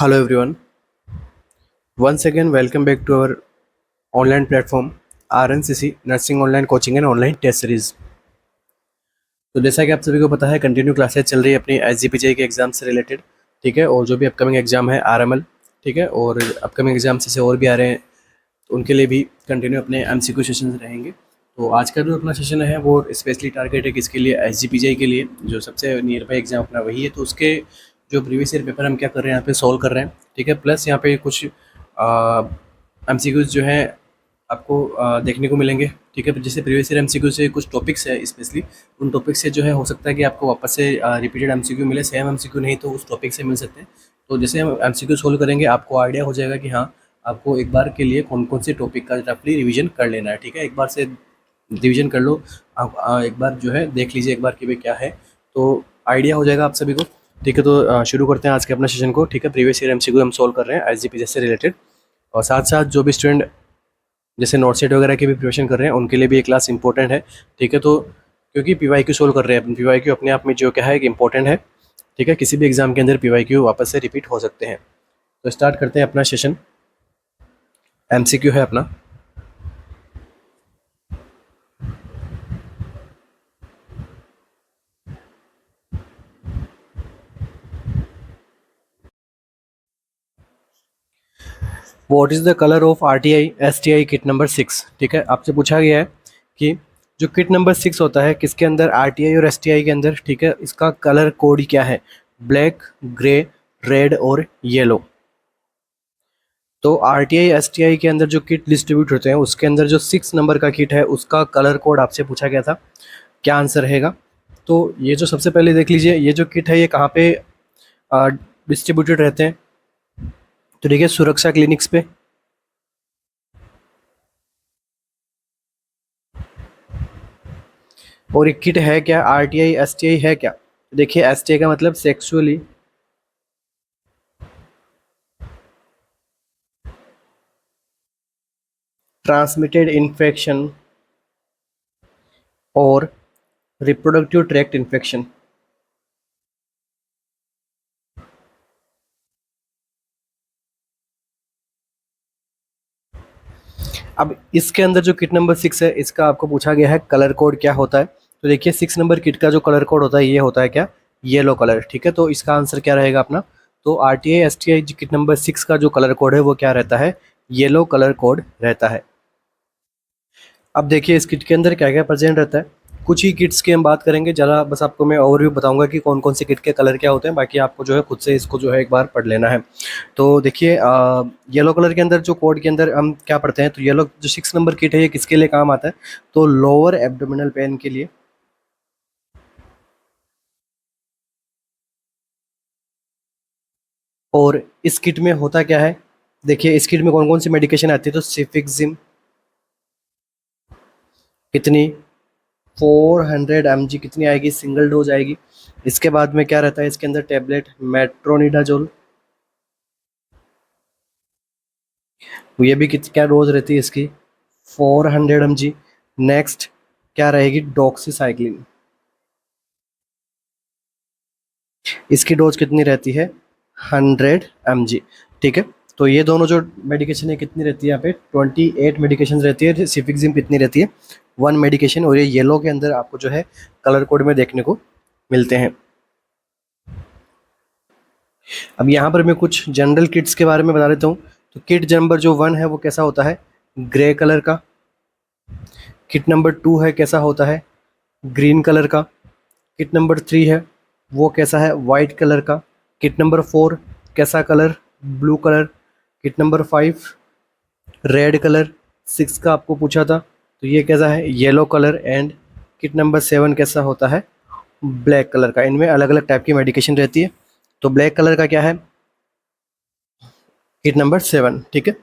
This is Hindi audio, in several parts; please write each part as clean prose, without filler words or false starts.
Hello everyone. Once again, welcome back to our online platform RNCC Nursing Online Coaching and Online Test Series. तो जैसा कि आप सभी को पता है, कंटिन्यू क्लासेस चल रही है अपनी SGPJ के एग्जाम से रिलेटेड, ठीक है। और जो भी अपकमिंग एग्जाम है RML, ठीक है, और अपकमिंग एग्जाम से और भी आ रहे हैं, तो उनके लिए भी कंटिन्यू अपने MCQ सेशन रहेंगे। तो आज का जो अपना सेशन है वो स्पेशली टारगेट है किसके लिए, SGPJ के लिए, जो सबसे नियर बाई एग्जाम अपना वही है। तो उसके जो प्रीवियस ईयर पेपर हम क्या कर रहे हैं यहाँ पे सॉल्व कर रहे हैं, ठीक है। प्लस यहाँ पे कुछ MCQs जो है आपको देखने को मिलेंगे, ठीक है। जैसे प्रीवियस ईयर MCQ से कुछ टॉपिक्स है स्पेशली, उन टॉपिक से जो है हो सकता है कि आपको वापस से रिपीटेड MCQ मिले, सेम MCQ नहीं तो उस टॉपिक से मिल सकते हैं। तो जैसे हम MCQ सोल्व करेंगे आपको आइडिया हो जाएगा कि हाँ, आपको एक बार के लिए कौन कौन से टॉपिक का रफली रिवीजन कर लेना है, ठीक है। एक बार से रिवीजन कर लो आप, एक बार जो है देख लीजिए एक बार कि भाई क्या है, तो आइडिया हो जाएगा आप सभी को, ठीक है। तो शुरू करते हैं आज के अपना सेशन को, ठीक है। प्रीवियस ईयर MCQ हम सोल्व कर रहे हैं SGPJ से रिलेटेड, और साथ साथ जो भी स्टूडेंट जैसे नोट सेट वगैरह की भी प्रिपरेशन कर रहे हैं उनके लिए भी ये क्लास इंपॉर्टेंट है, ठीक है। तो क्योंकि PYQ सोल्व कर रहे हैं, PYQ अपने आप में जो क्या है कि इंपॉर्टेंट है, ठीक है। किसी भी एग्जाम के अंदर PYQ वापस से रिपीट हो सकते हैं। तो स्टार्ट करते हैं अपना सेशन। MCQ है अपना, what is the colour of RTI STI kit number 6, ठीक है। आपसे पूछा गया है कि जो किट नंबर 6 होता है किसके अंदर, RTI और STI के अंदर, ठीक है, इसका कलर कोड क्या है, ब्लैक, ग्रे, रेड और येलो। तो RTI STI के अंदर जो किट डिस्ट्रीब्यूट होते हैं उसके अंदर जो 6 नंबर का किट है उसका कलर कोड आपसे पूछा गया था, क्या आंसर रहेगा। तो ये जो सबसे पहले देख लीजिए, ये जो किट है ये कहाँ पे डिस्ट्रीब्यूटेड रहते हैं, तो देखिए सुरक्षा क्लिनिक्स पे, और एक किट है क्या, RTI STI है क्या। देखिए STI का मतलब सेक्सुअली ट्रांसमिटेड इन्फेक्शन और रिप्रोडक्टिव ट्रैक्ट इन्फेक्शन। अब इसके अंदर जो किट नंबर 6 है इसका आपको पूछा गया है कलर कोड क्या होता है। तो देखिए 6 नंबर किट का जो कलर कोड होता है ये होता है क्या, येलो कलर, ठीक है। तो इसका आंसर क्या रहेगा अपना, तो RTI STI किट नंबर 6 का जो कलर कोड है वो क्या रहता है, येलो कलर कोड रहता है। अब देखिए इस किट के अंदर क्या क्या प्रेजेंट रहता है, कुछ ही किट्स की हम बात करेंगे, ज़रा बस आपको मैं ओवरव्यू बताऊंगा कि कौन कौन से किट के कलर क्या होते हैं, बाकी आपको जो है खुद से इसको जो है एक बार पढ़ लेना है। तो देखिए येलो कलर के अंदर जो कोड के अंदर हम क्या पढ़ते हैं, तो येलो जो 6 नंबर किट है ये किसके लिए काम आता है, तो लोअर एब्डोमिनल पेन के लिए। और इस किट में होता क्या है, देखिए इस किट में कौन कौन सी मेडिकेशन आती है, तो सिफिक्सिम कितनी, 400 mg कितनी आएगी, सिंगल डोज आएगी। इसके बाद में क्या रहता है इसके अंदर, टेबलेट मेट्रोनिडाजोल, ये भी क्या डोज रहती है इसकी, 400 mg। नेक्स्ट क्या रहेगी, डॉक्सीसाइक्लिन, इसकी डोज कितनी रहती है, 100 mg, ठीक है। तो ये दोनों जो मेडिकेशन है कितनी रहती है यहाँ पे, 28 मेडिकेशन रहती है। सिफिक्सिम कितनी रहती है, 1 मेडिकेशन। और ये येलो के अंदर आपको जो है कलर कोड में देखने को मिलते हैं। अब यहाँ पर मैं कुछ जनरल किट्स के बारे में बता देता हूँ। तो किट नंबर जो 1 है वो कैसा होता है, ग्रे कलर का। किट नंबर 2 है कैसा होता है, ग्रीन कलर का। किट नंबर 3 है वो कैसा है, वाइट कलर का। किट नंबर 4 कैसा colour, blue colour. Kit number 5 red colour. 6 का आपको पूछा था, तो ये कैसा है, yellow colour. And kit number 7 कैसा होता है, ब्लैक कलर का। इनमें अलग अलग टाइप की मेडिकेशन रहती है। तो ब्लैक कलर का क्या है, किट नंबर 7, ठीक है।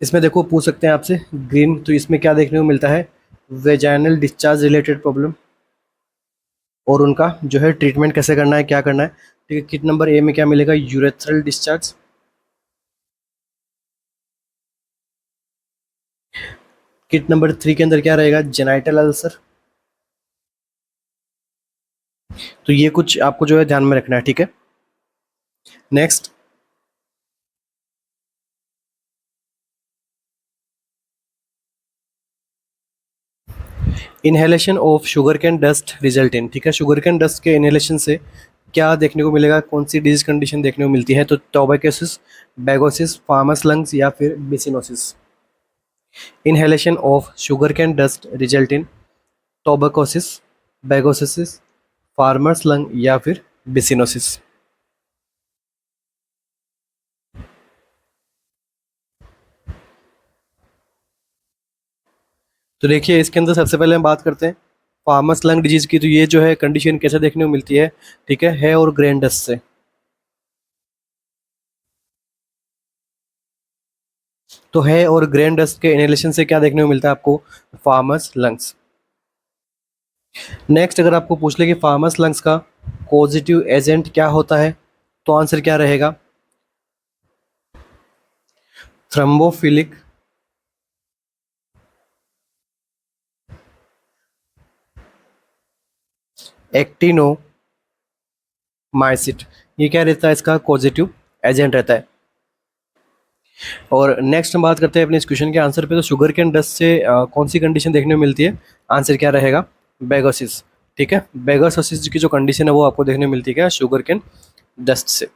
इसमें देखो पूछ सकते हैं आपसे ग्रीन, तो इसमें क्या देखने को मिलता है, वेजाइनल डिस्चार्ज रिलेटेड प्रॉब्लम, और उनका जो है ट्रीटमेंट कैसे करना है, क्या करना है, ठीक है। किट नंबर ए में क्या मिलेगा, यूरेथ्रल डिस्चार्ज। किट नंबर 3 के अंदर क्या रहेगा, जेनाइटल अल्सर। तो ये कुछ आपको जो है ध्यान में रखना है, ठीक है। Next inhalation of sugarcane dust result इन, ठीक है, शुगर कैन डस्ट के इनहेलेशन से क्या देखने को मिलेगा, कौन सी डिजीज कंडीशन देखने को मिलती है? तो टोबैकोसिस, बेगोसिस, फार्मस लंग्स या फिर byssinosis. Inhalation of sugarcane dust result in tobaccosis, bagassosis, farmer's lung या फिर बिसिनोसिस। तो देखिए इसके अंदर सबसे पहले हम बात करते हैं फार्मस लंग डिजीज की। तो ये जो है कंडीशन कैसे देखने को मिलती है, ठीक है और ग्रेन डस्ट से। तो है और ग्रेन डस्ट के इनहेलेशन से क्या देखने को मिलता है आपको? Farms lungs. नेक्स्ट अगर आपको पूछ ले कि फार्मस लंग्स का पॉजिटिव एजेंट क्या होता है, तो आंसर क्या रहेगा? थ्रम्बोफिलिक एक्टिनोमाइसिट, ये क्या रहता है? इसका पॉजिटिव एजेंट रहता है। और नेक्स्ट हम बात करते हैं अपने इस क्वेश्चन के आंसर पे। तो शुगर कैन डस्ट से कौन सी कंडीशन देखने को मिलती है? आंसर क्या रहेगा? बेगोसिस, ठीक है, बेगोसिस की जो कंडीशन है वो आपको देखने को मिलती है क्या? शुगर कैन डस्ट से।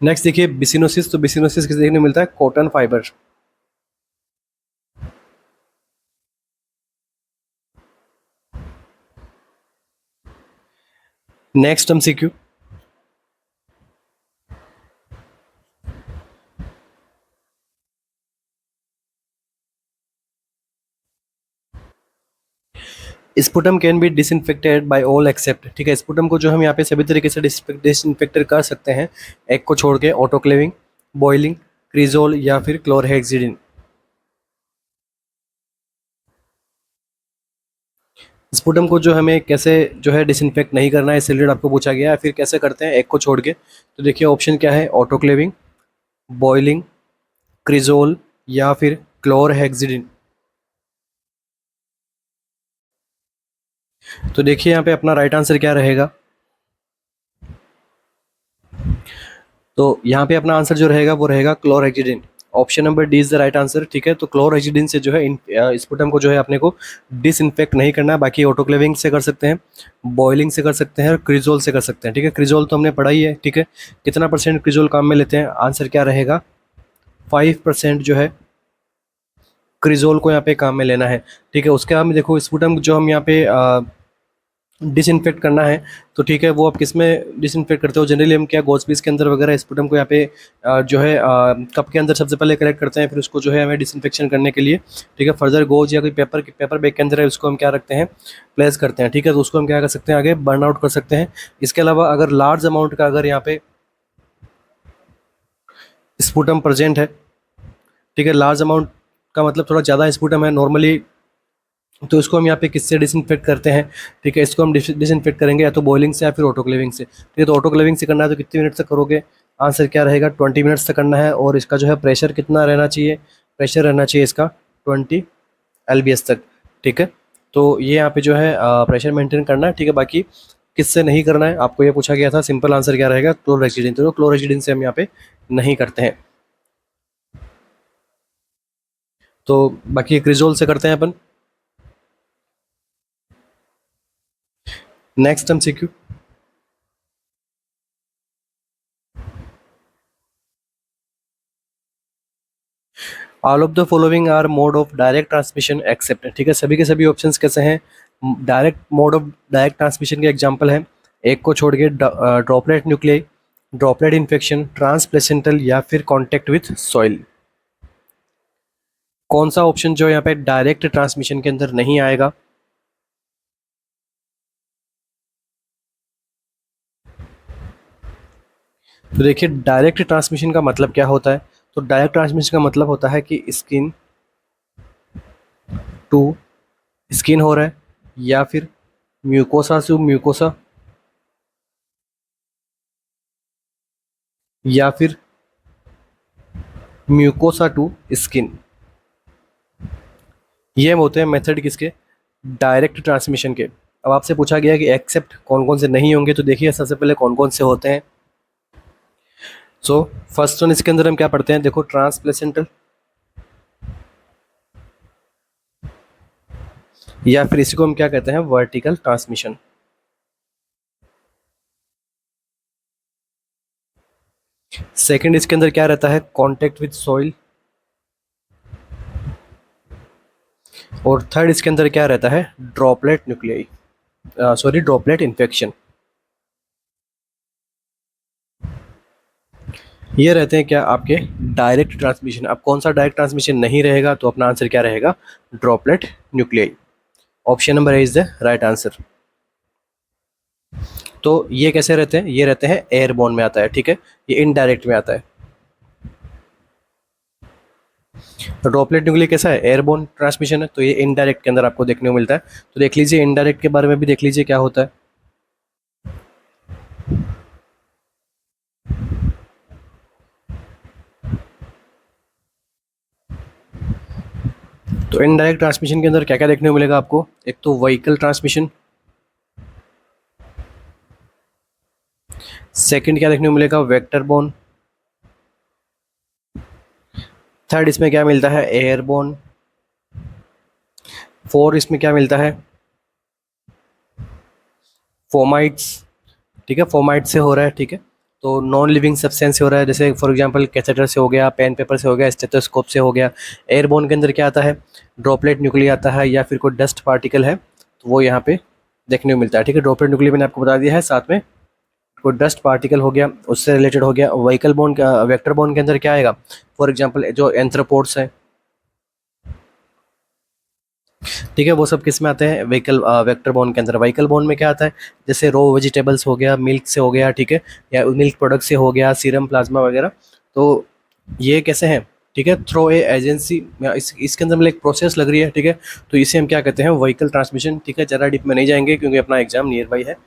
नेक्स्ट देखिए बिसिनोसिस। तो बिसिनोसिस किसे देखने को मिलता है? Cotton fibre. Next MCQ, sputum can be disinfected by all except, ठीक है, स्पुटम को जो हम यहाँ पे सभी तरीके से डिसइंफेक्टेड कर सकते हैं, एक को छोड़ के, ऑटोक्लेविंग, बॉइलिंग, क्रिजोल या फिर क्लोरहेक्सिडिन। स्पुटम को जो हमें कैसे जो है डिसइंफेक्ट नहीं करना है, इससे रिलेटेड आपको पूछा गया है, फिर कैसे करते हैं एक को छोड़ के। तो देखिए ऑप्शन क्या है? ऑटोक्लेविंग, बॉइलिंग, क्रिजोल या फिर क्लोरहेक्सिडिन। तो देखिए यहाँ पे अपना राइट आंसर क्या रहेगा? तो यहाँ पे अपना आंसर जो रहेगा वो रहेगा chlorhexidine. Option number D is the right answer, ठीक है। तो क्लोरहेक्सिडिन से जो है स्पुटम को जो है अपने को डिसइंफेक्ट नहीं करना है। बाकी ऑटोक्लेविंग से कर सकते हैं, बॉइलिंग से कर सकते हैं और क्रिजोल से कर सकते हैं, ठीक है। क्रिजोल तो हमने पढ़ा ही है, ठीक है। कितना परसेंट क्रिजोल काम में लेते हैं? आंसर क्या रहेगा? 5% जो है क्रिजोल को यहाँ पे काम में लेना है, ठीक है। उसके बाद में देखो स्पुटम जो हम यहाँ पे डिसइंफेक्ट करना है, तो ठीक है वो आप किस में डिसइंफेक्ट करते हो? जनरली हम क्या गॉज पीस के अंदर वगैरह स्पुटम को यहाँ पे जो है कप के अंदर सबसे पहले कलेक्ट करते हैं, फिर उसको जो है हमें डिसइंफेक्शन करने के लिए, ठीक है, फर्दर गोज या कोई पेपर बैग के अंदर है उसको हम क्या रखते हैं? प्लेस करते हैं, ठीक है। तो उसको हम क्या कर सकते हैं? आगे बर्न आउट कर सकते हैं। इसके अलावा अगर लार्ज अमाउंट का अगर यहाँ पे स्पुटम प्रेजेंट है, ठीक है, लार्ज अमाउंट का मतलब थोड़ा ज़्यादा स्पुटम है नॉर्मली, तो इसको हम यहाँ पे किससे डिसइंफेक्ट करते हैं? ठीक है, इसको हम डिसइंफेक्ट करेंगे या तो बॉइलिंग से या फिर ऑटोक्लेविंग से, ठीक है। तो ऑटोक्लेविंग से करना है तो कितने मिनट तक करोगे? आंसर क्या रहेगा? 20 मिनट्स तक करना है। और इसका जो है प्रेशर कितना रहना चाहिए? प्रेशर रहना चाहिए इसका 20 LBS तक, ठीक है। तो ये यहाँ पे जो है प्रेशर मेंटेन करना है, ठीक है। बाकी किससे नहीं करना है आपको ये पूछा गया था। सिंपल आंसर क्या रहेगा? क्लोरहेक्सिडिन। तो क्लोरहेक्सिडिन से हम यहाँ पे नहीं करते हैं। तो बाकी क्रिजोल से करते हैं अपन। Next MCQ, all of the following are mode of direct transmission except, ठीक है, सभी के सभी ऑप्शंस कैसे हैं? Direct mode of direct transmission के एग्जांपल हैं, एक को छोड़ के droplet nuclei, droplet infection, transplacental या फिर कॉन्टेक्ट विथ सॉइल। कौन सा ऑप्शन जो यहाँ पे डायरेक्ट ट्रांसमिशन के अंदर नहीं आएगा? तो देखिए डायरेक्ट ट्रांसमिशन का मतलब क्या होता है? तो डायरेक्ट ट्रांसमिशन का मतलब होता है कि स्किन टू स्किन हो रहा है, या फिर म्यूकोसा से म्यूकोसा, या फिर म्यूकोसा टू स्किन। ये होते हैं मेथड किसके? डायरेक्ट ट्रांसमिशन के। अब आपसे पूछा गया कि एक्सेप्ट कौन कौन से नहीं होंगे, तो देखिए सबसे पहले कौन कौन से होते हैं। सो फर्स्ट वन, इसके अंदर हम क्या पढ़ते हैं? देखो ट्रांसप्लेसेंटल, या फिर इसी को हम क्या कहते हैं, वर्टिकल ट्रांसमिशन। सेकंड इसके अंदर क्या रहता है, कांटेक्ट विद सॉइल। और थर्ड इसके अंदर क्या रहता है, droplet nuclei, sorry droplet infection. ये रहते हैं क्या आपके डायरेक्ट ट्रांसमिशन। अब कौन सा डायरेक्ट ट्रांसमिशन नहीं रहेगा, तो अपना आंसर क्या रहेगा, droplet nuclei. Option number A is the right answer. तो ये कैसे रहते हैं, ये रहते हैं एयरबोर्न में आता है, ठीक है, ये इनडायरेक्ट में आता है। ड्रॉपलेट न्यूक्लियाई कैसा है, एयरबोर्न ट्रांसमिशन है, तो ये इनडायरेक्ट के अंदर आपको देखने को मिलता है। तो देख लीजिए इनडायरेक्ट के बारे में भी देख लीजिए क्या होता है। तो इनडायरेक्ट ट्रांसमिशन के अंदर क्या क्या देखने को मिलेगा आपको, एक तो व्हीकल ट्रांसमिशन, सेकंड क्या देखने को मिलेगा, वेक्टर बोर्न, थर्ड इसमें क्या मिलता है, एयरबोर्न, फोर इसमें क्या मिलता है, फोमाइट्स, ठीक है, फोमाइट से हो रहा है, ठीक है। तो नॉन लिविंग सब्सटेंस से हो रहा है, जैसे फॉर एग्जांपल कैथेटर से हो गया, पेन पेपर से हो गया, स्टेथोस्कोप से हो गया। एयरबोर्न के अंदर क्या आता है, ड्रॉपलेट न्यूक्लियाई आता है, या फिर कोई डस्ट पार्टिकल है तो वो यहाँ पे देखने को मिलता है, ठीक है। ड्रॉपलेट न्यूक्लियाई मैंने आपको बता दिया है, साथ में कोई डस्ट पार्टिकल हो गया उससे रिलेटेड हो गया। व्हीकल बोन का, वेक्टर बोन के अंदर क्या आएगा, फॉर एग्जांपल जो एंथ्रोपोड्स हैं, ठीक है, वो सब किस में आते हैं, व्हीकल वेक्टर बोन के अंदर। व्हीकल बोन में क्या आता है, जैसे रो वेजिटेबल्स हो गया, मिल्क से हो गया, ठीक है, या मिल्क प्रोडक्ट से हो गया, सीरम प्लाज्मा वगैरह। तो ये कैसे हैं, ठीक है, थ्रो ए एजेंसी, इसके अंदर मतलब एक प्रोसेस लग रही है, ठीक है। तो इसे हम क्या कहते हैं, व्हीकल ट्रांसमिशन, ठीक है। ज़रा डीप में नहीं जाएंगे क्योंकि अपना एग्जाम नियर बाई है,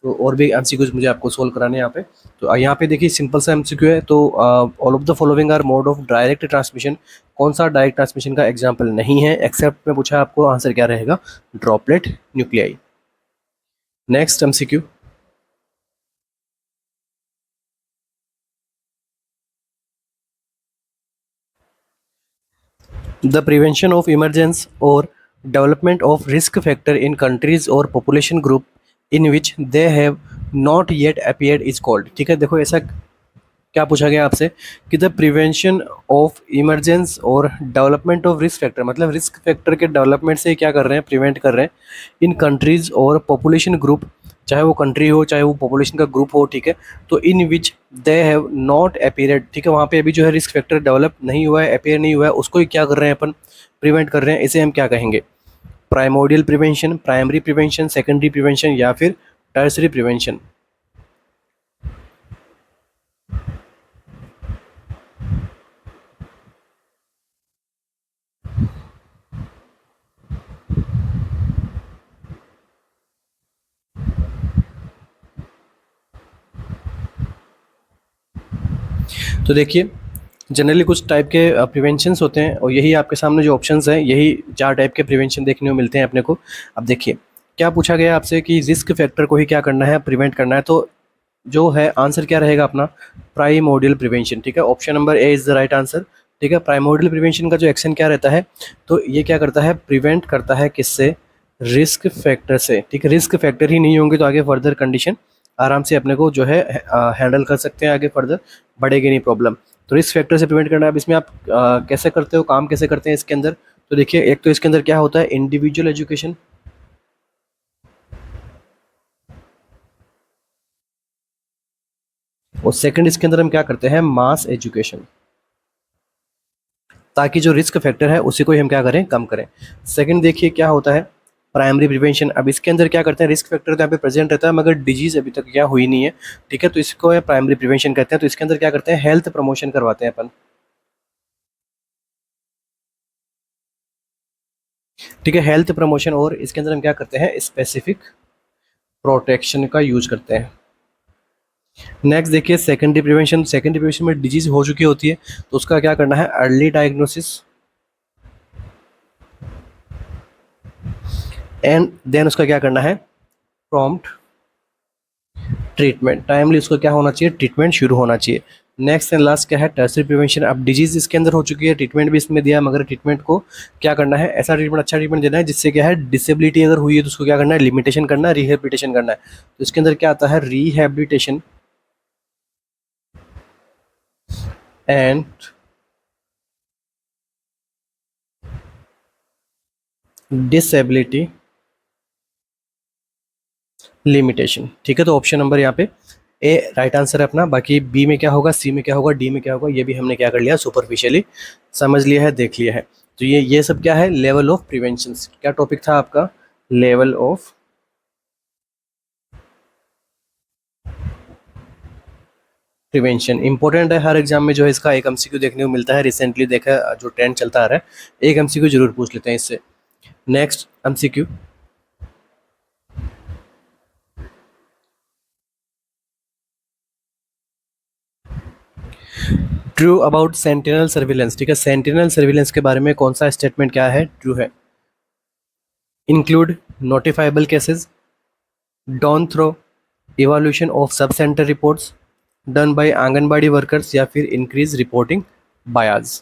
तो और भी एमसीक्यूज मुझे आपको सोल्व कराने हैं यहाँ पे। तो यहाँ पे देखिए सिंपल सा एमसीक्यू है, तो all of the following are mode of direct transmission. कौन सा डायरेक्ट ट्रांसमिशन का एग्जाम्पल नहीं है, एक्सेप्ट में पूछा आपको, आंसर क्या रहेगा, droplet nuclei. Next MCQ, the prevention of emergence or development of risk factor in countries or population group in which they have not yet appeared is called। ठीक है, देखो ऐसा क्या पूछा गया आपसे कि द प्रिवेंशन ऑफ इमरजेंस और डेवलपमेंट ऑफ रिस्क फैक्टर, मतलब रिस्क फैक्टर के डेवलपमेंट से क्या कर रहे हैं, प्रिवेंट कर रहे हैं इन कंट्रीज और पॉपुलेशन ग्रुप, चाहे वो कंट्री हो चाहे वो पॉपुलेशन का ग्रुप हो, ठीक है। तो इन विच दे हैव नॉट अपीयर्ड, ठीक है, वहाँ पे अभी जो है रिस्क फैक्टर डेवलप नहीं हुआ है, अपीयर नहीं हुआ है, उसको ही क्या कर रहे हैं अपन, प्रिवेंट कर रहे हैं। इसे हम क्या कहेंगे, primordial prevention, primary prevention, secondary prevention, या फिर टर्सरी प्रिवेंशन। तो देखिए जनरली कुछ टाइप के प्रिवेंशंस होते हैं, और यही आपके सामने जो ऑप्शंस हैं, यही चार टाइप के प्रिवेंशन देखने को मिलते हैं अपने को। अब देखिए क्या पूछा गया आपसे कि रिस्क फैक्टर को ही क्या करना है, प्रिवेंट करना है। तो जो है आंसर क्या रहेगा अपना, प्राइमोडियल प्रिवेंशन, ठीक है। Option number A is the right answer, ठीक है। प्राइमोडियल प्रिवेंशन का जो एक्शन क्या रहता है, तो ये क्या करता है, प्रिवेंट करता है किससे, रिस्क फैक्टर से, ठीक है। रिस्क फैक्टर ही नहीं होंगे तो आगे फर्दर कंडीशन आराम से अपने को जो है हैंडल कर सकते हैं, आगे फर्दर बढ़ेगी नहीं प्रॉब्लम। तो रिस्क फैक्टर से प्रिवेंट करना है। अब इसमें आप कैसे करते हो, काम कैसे करते हैं इसके अंदर, तो देखिए एक तो इसके अंदर क्या होता है, इंडिविजुअल एजुकेशन, और सेकंड इसके अंदर हम क्या करते हैं, मास एजुकेशन, ताकि जो रिस्क फैक्टर है उसी को ही हम क्या करें, कम करें। सेकंड देखिए क्या होता है, प्राइमरी प्रिवेंशन। अब इसके अंदर क्या करते हैं, रिस्क फैक्टर तो यहाँ पे प्रेजेंट रहता है मगर डिजीज अभी तक क्या हुई नहीं है, ठीक है, तो इसको प्राइमरी प्रिवेंशन कहते हैं। तो इसके अंदर क्या करते हैं, हेल्थ प्रमोशन करवाते हैं अपन, ठीक है, हेल्थ प्रमोशन। और इसके अंदर हम क्या करते हैं, स्पेसिफिक प्रोटेक्शन का यूज करते हैं। नेक्स्ट देखिए सेकेंडरी प्रिवेंशन। सेकेंडरी प्रिवेंशन में डिजीज हो चुकी होती है तो उसका क्या करना है, अर्ली डायग्नोसिस एंड देन उसका क्या करना है, प्रॉम्प्ट ट्रीटमेंट। टाइमली उसको क्या होना चाहिए, ट्रीटमेंट शुरू होना चाहिए। नेक्स्ट एंड लास्ट क्या है, टर्सरी प्रिवेंशन। अब डिजीज इसके अंदर हो चुकी है, ट्रीटमेंट भी इसमें दिया, मगर ट्रीटमेंट को क्या करना है, ऐसा ट्रीटमेंट, अच्छा ट्रीटमेंट देना है जिससे क्या है, डिसेबिलिटी अगर हुई है तो उसको क्या करना है, लिमिटेशन करना है, रिहेबिलिटेशन करना है। तो इसके अंदर क्या आता है, रिहेबिलिटेशन एंड डिसेबिलिटी लिमिटेशन। ठीक है, तो ऑप्शन नंबर यहाँ पे ए राइट आंसर है अपना। बाकी बी में क्या होगा, सी में क्या होगा, डी में क्या होगा, ये भी हमने क्या कर लिया, सुपरफिशियली समझ लिया है, देख लिया है। तो ये सब क्या है, लेवल ऑफ प्रिवेंशन। क्या टॉपिक था आपका, लेवल ऑफ प्रिवेंशन। इंपॉर्टेंट है, हर एग्जाम में जो है इसका एक एमसीक्यू देखने को मिलता है। रिसेंटली देखा जो ट्रेंड चलता आ रहा है, एक एमसीक्यू जरूर पूछ लेते हैं इससे। Next MCQ, true about sentinel surveillance. ठीक है, सेंटिनल सर्विलेंस के बारे में कौन सा स्टेटमेंट क्या है, ट्रू है। Include notifiable cases, done through, evolution of sub centre reports done by anganwadi workers, या फिर इंक्रीज रिपोर्टिंग बायाज।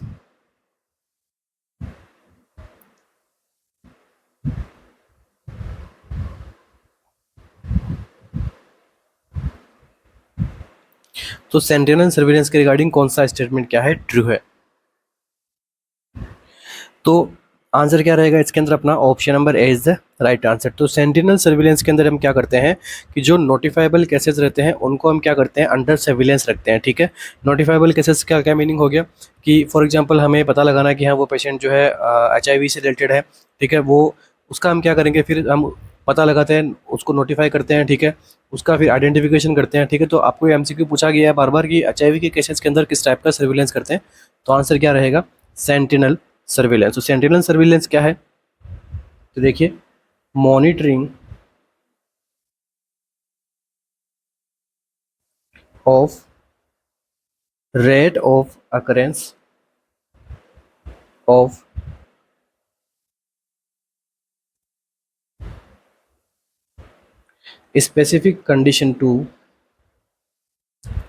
तो सेंटिनल सर्विलेंस के रिगार्डिंग कौन सा स्टेटमेंट क्या है, ट्रू है। तो आंसर क्या रहेगा इसके अंदर अपना, option number A is the right answer. तो सेंटिनल सर्विलेंस के अंदर हम क्या करते हैं कि जो नोटिफाइबल केसेस रहते हैं उनको हम क्या करते हैं, अंडर सर्विलेंस रखते हैं। ठीक है, नोटिफाइबल केसेस का क्या मीनिंग हो गया कि फॉर एग्जांपल हमें पता लगाना है कि हाँ वो पेशेंट जो है HIV से रिलेटेड है। ठीक है, वो उसका हम क्या करेंगे, फिर हम पता लगाते हैं, उसको नोटिफाई करते हैं। ठीक है, उसका फिर आइडेंटिफिकेशन करते हैं। ठीक है, तो आपको एमसीक्यू पूछा गया है बार बार कि HIV के केसेस के अंदर किस टाइप का सर्विलेंस करते हैं, तो आंसर क्या रहेगा, सेंटिनल सर्विलेंस। तो सेंटिनल सर्विलेंस क्या है, तो देखिए, monitoring of rate of occurrence of specific condition to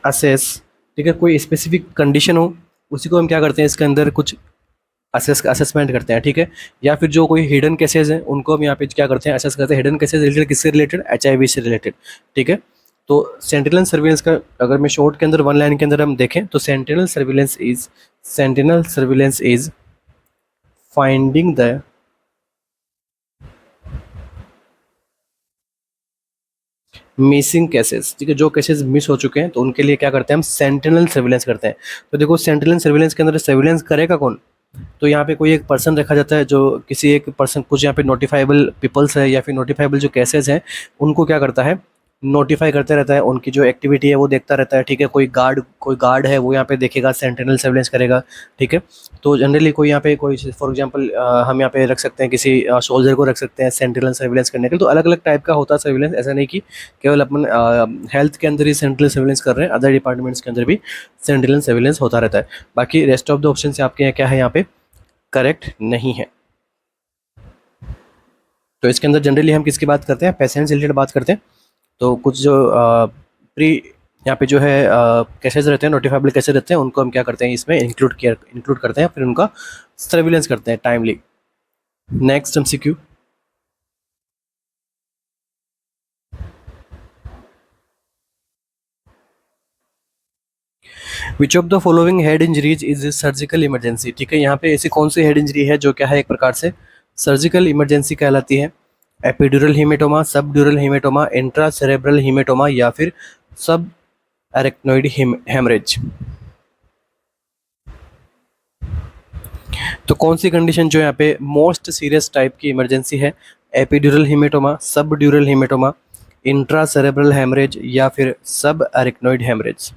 assess. ठीक है, कोई स्पेसिफिक कंडीशन हो उसी को हम क्या करते हैं, इसके अंदर कुछ असेसमेंट करते हैं। ठीक है, या फिर जो कोई हिडन केसेस हैं उनको हम यहाँ पे क्या करते हैं, असेस करते हैं। हिडन केसेस रिलेटेड किससे रिलेटेड, HIV से रिलेटेड। ठीक है, तो सेंटिनल सर्विलेंस का अगर मैं शॉर्ट के अंदर वन लाइन के अंदर हम देखें तो sentinel surveillance is finding the missing cases. ठीक है, जो केसेस मिस हो चुके हैं तो उनके लिए क्या करते हैं, हम सेंटिनल सर्विलेंस करते हैं। तो देखो सेंटिनल सर्विलेंस के अंदर सर्विलेंस करेगा कौन, तो यहाँ पे कोई एक पर्सन रखा जाता है जो किसी एक पर्सन, कुछ यहाँ पे नोटिफाइबल पीपल्स है या फिर नोटिफाइबल जो केसेस हैं उनको क्या करता है, नोटिफाई करते रहता है, उनकी जो एक्टिविटी है वो देखता रहता है। ठीक है, कोई गार्ड है वो यहाँ पे देखेगा, सेंटिनल सर्विलेंस करेगा। ठीक है, तो जनरली कोई यहाँ पे कोई फॉर एग्जांपल हम यहाँ पे रख सकते हैं किसी सोल्जर को रख सकते हैं सेंटिनल सर्विलेंस करने के लिए। तो अलग अलग टाइप का होता है सर्विलेंस, ऐसा नहीं कि केवल अपन हेल्थ के अंदर ही सेंटिनल सर्विलेंस कर रहे हैं, अदर डिपार्टमेंट्स के अंदर भी सेंटिनल सर्विलेंस होता रहता है। बाकी रेस्ट ऑफ द ऑप्शन से आपके यहाँ क्या है, यहाँ पे करेक्ट नहीं है। तो इसके अंदर जनरली हम किसकी बात करते हैं, पेशेंट से रिलेटेड बात करते हैं। तो कुछ जो प्री यहाँ पे जो है केसेस रहते हैं, नोटिफाइबल केसेस रहते हैं, उनको हम क्या करते हैं, इसमें इंक्लूड करते हैं, फिर उनका सर्विलेंस करते हैं timely. Next MCQ, which of the following head injuries is surgical emergency. ठीक है, यहाँ पे ऐसी कौन सी हेड इंजरी है जो क्या है, एक प्रकार से सर्जिकल इमरजेंसी कहलाती है। Epidural haematoma, subdural haematoma, intra cerebral haematoma, या फिर सब एरेक्नोइड हेमरेज। तो कौन सी कंडीशन जो यहाँ पे मोस्ट सीरियस टाइप की इमरजेंसी है, epidural haematoma, subdural haematoma, intracerebral haemorrhage, या फिर सब एरेक्नोइड हेमरेज।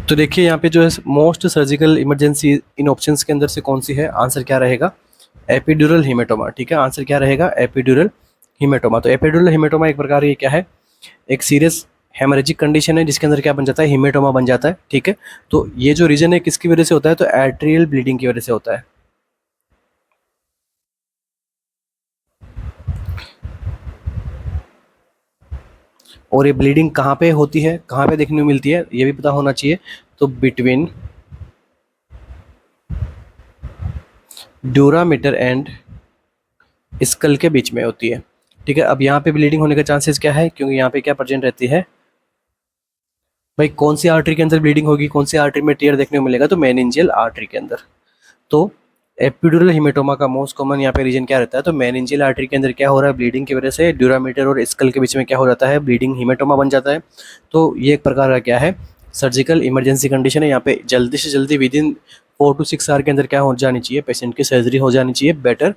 तो देखिए यहाँ पे जो है most surgical emergency in options के अंदर से कौन सी है, आंसर क्या रहेगा, एपिड्यूरल हीमेटोमा। ठीक है, आंसर क्या रहेगा, एपिड्यूरल हिमेटोमा। तो एपिड्यूरल हिमेटोमा एक प्रकार ये क्या है, एक सीरियस हेमरेजिक कंडीशन है जिसके अंदर क्या बन जाता है, हिमेटोमा बन जाता है। ठीक है, तो ये जो रीजन है किसकी वजह से होता है, तो एट्रियल ब्लीडिंग की वजह से होता है। और ये ब्लीडिंग कहाँ पे होती है, कहाँ पे देखने को मिलती है, ये भी पता होना चाहिए। तो बिटवीन ड्यूरामीटर एंड स्कल के बीच में होती है। ठीक है, अब यहाँ पे ब्लीडिंग होने का चांसेस क्या है, क्योंकि यहाँ पे क्या प्रेजेंट रहती है भाई, कौन सी आर्टरी के अंदर ब्लीडिंग होगी, कौन सी आर्टरी में टीयर देखने को मिलेगा, तो मेनिंजियल आर्टरी के अंदर। तो एपिड्यूरल हिमेटोमा का मोस्ट कॉमन यहाँ पे रीजन क्या रहता है, तो मेनिंजियल आर्टरी के अंदर क्या हो रहा है, ब्लीडिंग की वजह से ड्यूरामीटर और स्कल के बीच में क्या हो जाता है, ब्लीडिंग हिमेटोमा बन जाता है। तो ये एक प्रकार का क्या है, सर्जिकल इमरजेंसी कंडीशन है। यहाँ पे जल्दी से जल्दी विद इन 4 to 6 आवर के अंदर क्या हो जानी चाहिए, पेशेंट की सर्जरी हो जानी चाहिए, बेटर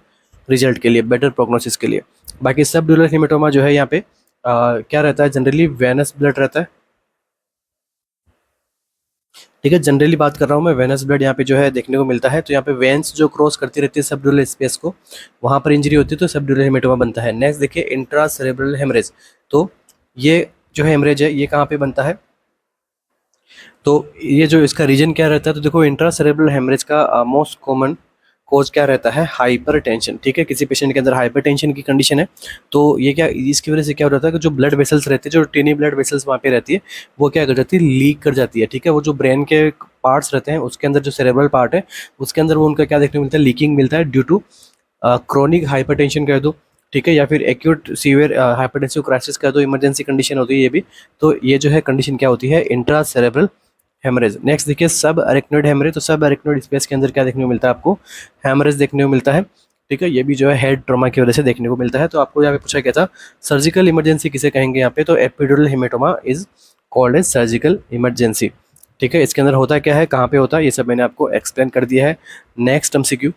रिजल्ट के लिए, बेटर प्रोग्नोसिस के लिए। बाकी सब ड्यूरल हिमेटोमा जो है यहाँ पे क्या रहता है, जनरली वेनस ब्लड रहता है। ठीक है, जनरली बात कर रहा हूँ मैं, वेनस ब्लड यहाँ पे जो है देखने को मिलता है। तो यहाँ पे वेन्स जो क्रॉस करती रहती है सबड्यूरल स्पेस को, वहाँ पर इंजरी होती है तो सबड्यूरल हेमेटोमा बनता है। नेक्स्ट देखिए इंट्रा सेरेब्रल हेमरेज। तो ये जो हेमरेज है ये कहाँ पे बनता है, तो ये जो इसका रीजन क्या रहता है, तो देखो इंट्रा सेरेब्रल हेमरेज का मोस्ट कॉमन कोज क्या रहता है, हाइपर टेंशन। ठीक है, किसी पेशेंट के अंदर हाइपर टेंशन की कंडीशन है, तो ये क्या, इसकी वजह से क्या हो जाता है कि जो ब्लड वेसल्स रहती है, जो टीनी ब्लड वेसल्स वहाँ पे रहती है, वो क्या कर जाती है, लीक कर जाती है। ठीक है, वो जो ब्रेन के पार्ट्स रहते हैं उसके अंदर जो सेरेब्रल पार्ट है उसके अंदर वो उनका क्या देखने को मिलता है, लीकिंग मिलता है ड्यू टू क्रोनिक हाइपरटेंशन कह दो। ठीक है, या फिर एक्यूट सीवियर हाइपरटेंसिव क्राइसिस कह दो, इमरजेंसी कंडीशन होती है ये भी। तो ये जो है कंडीशन क्या होती है, इंट्रा सेरेब्रल हेमरेज। नेक्स्ट देखिए सब अरेक्नोइड हेमरेज। तो सब अरेक्नोइड स्पेस के अंदर क्या देखने को मिलता है आपको, हेमरेज देखने को मिलता है। ठीक है, ये भी जो है हेड ट्रॉमा की वजह से देखने को मिलता है। तो आपको यहाँ पे पूछा गया था सर्जिकल इमरजेंसी किसे कहेंगे यहाँ पे, तो epidural haematoma is called as surgical emergency. ठीक है, इसके अंदर होता क्या है, कहाँ पे होता है, ये सब मैंने आपको एक्सप्लेन कर दिया है। Next MCQ,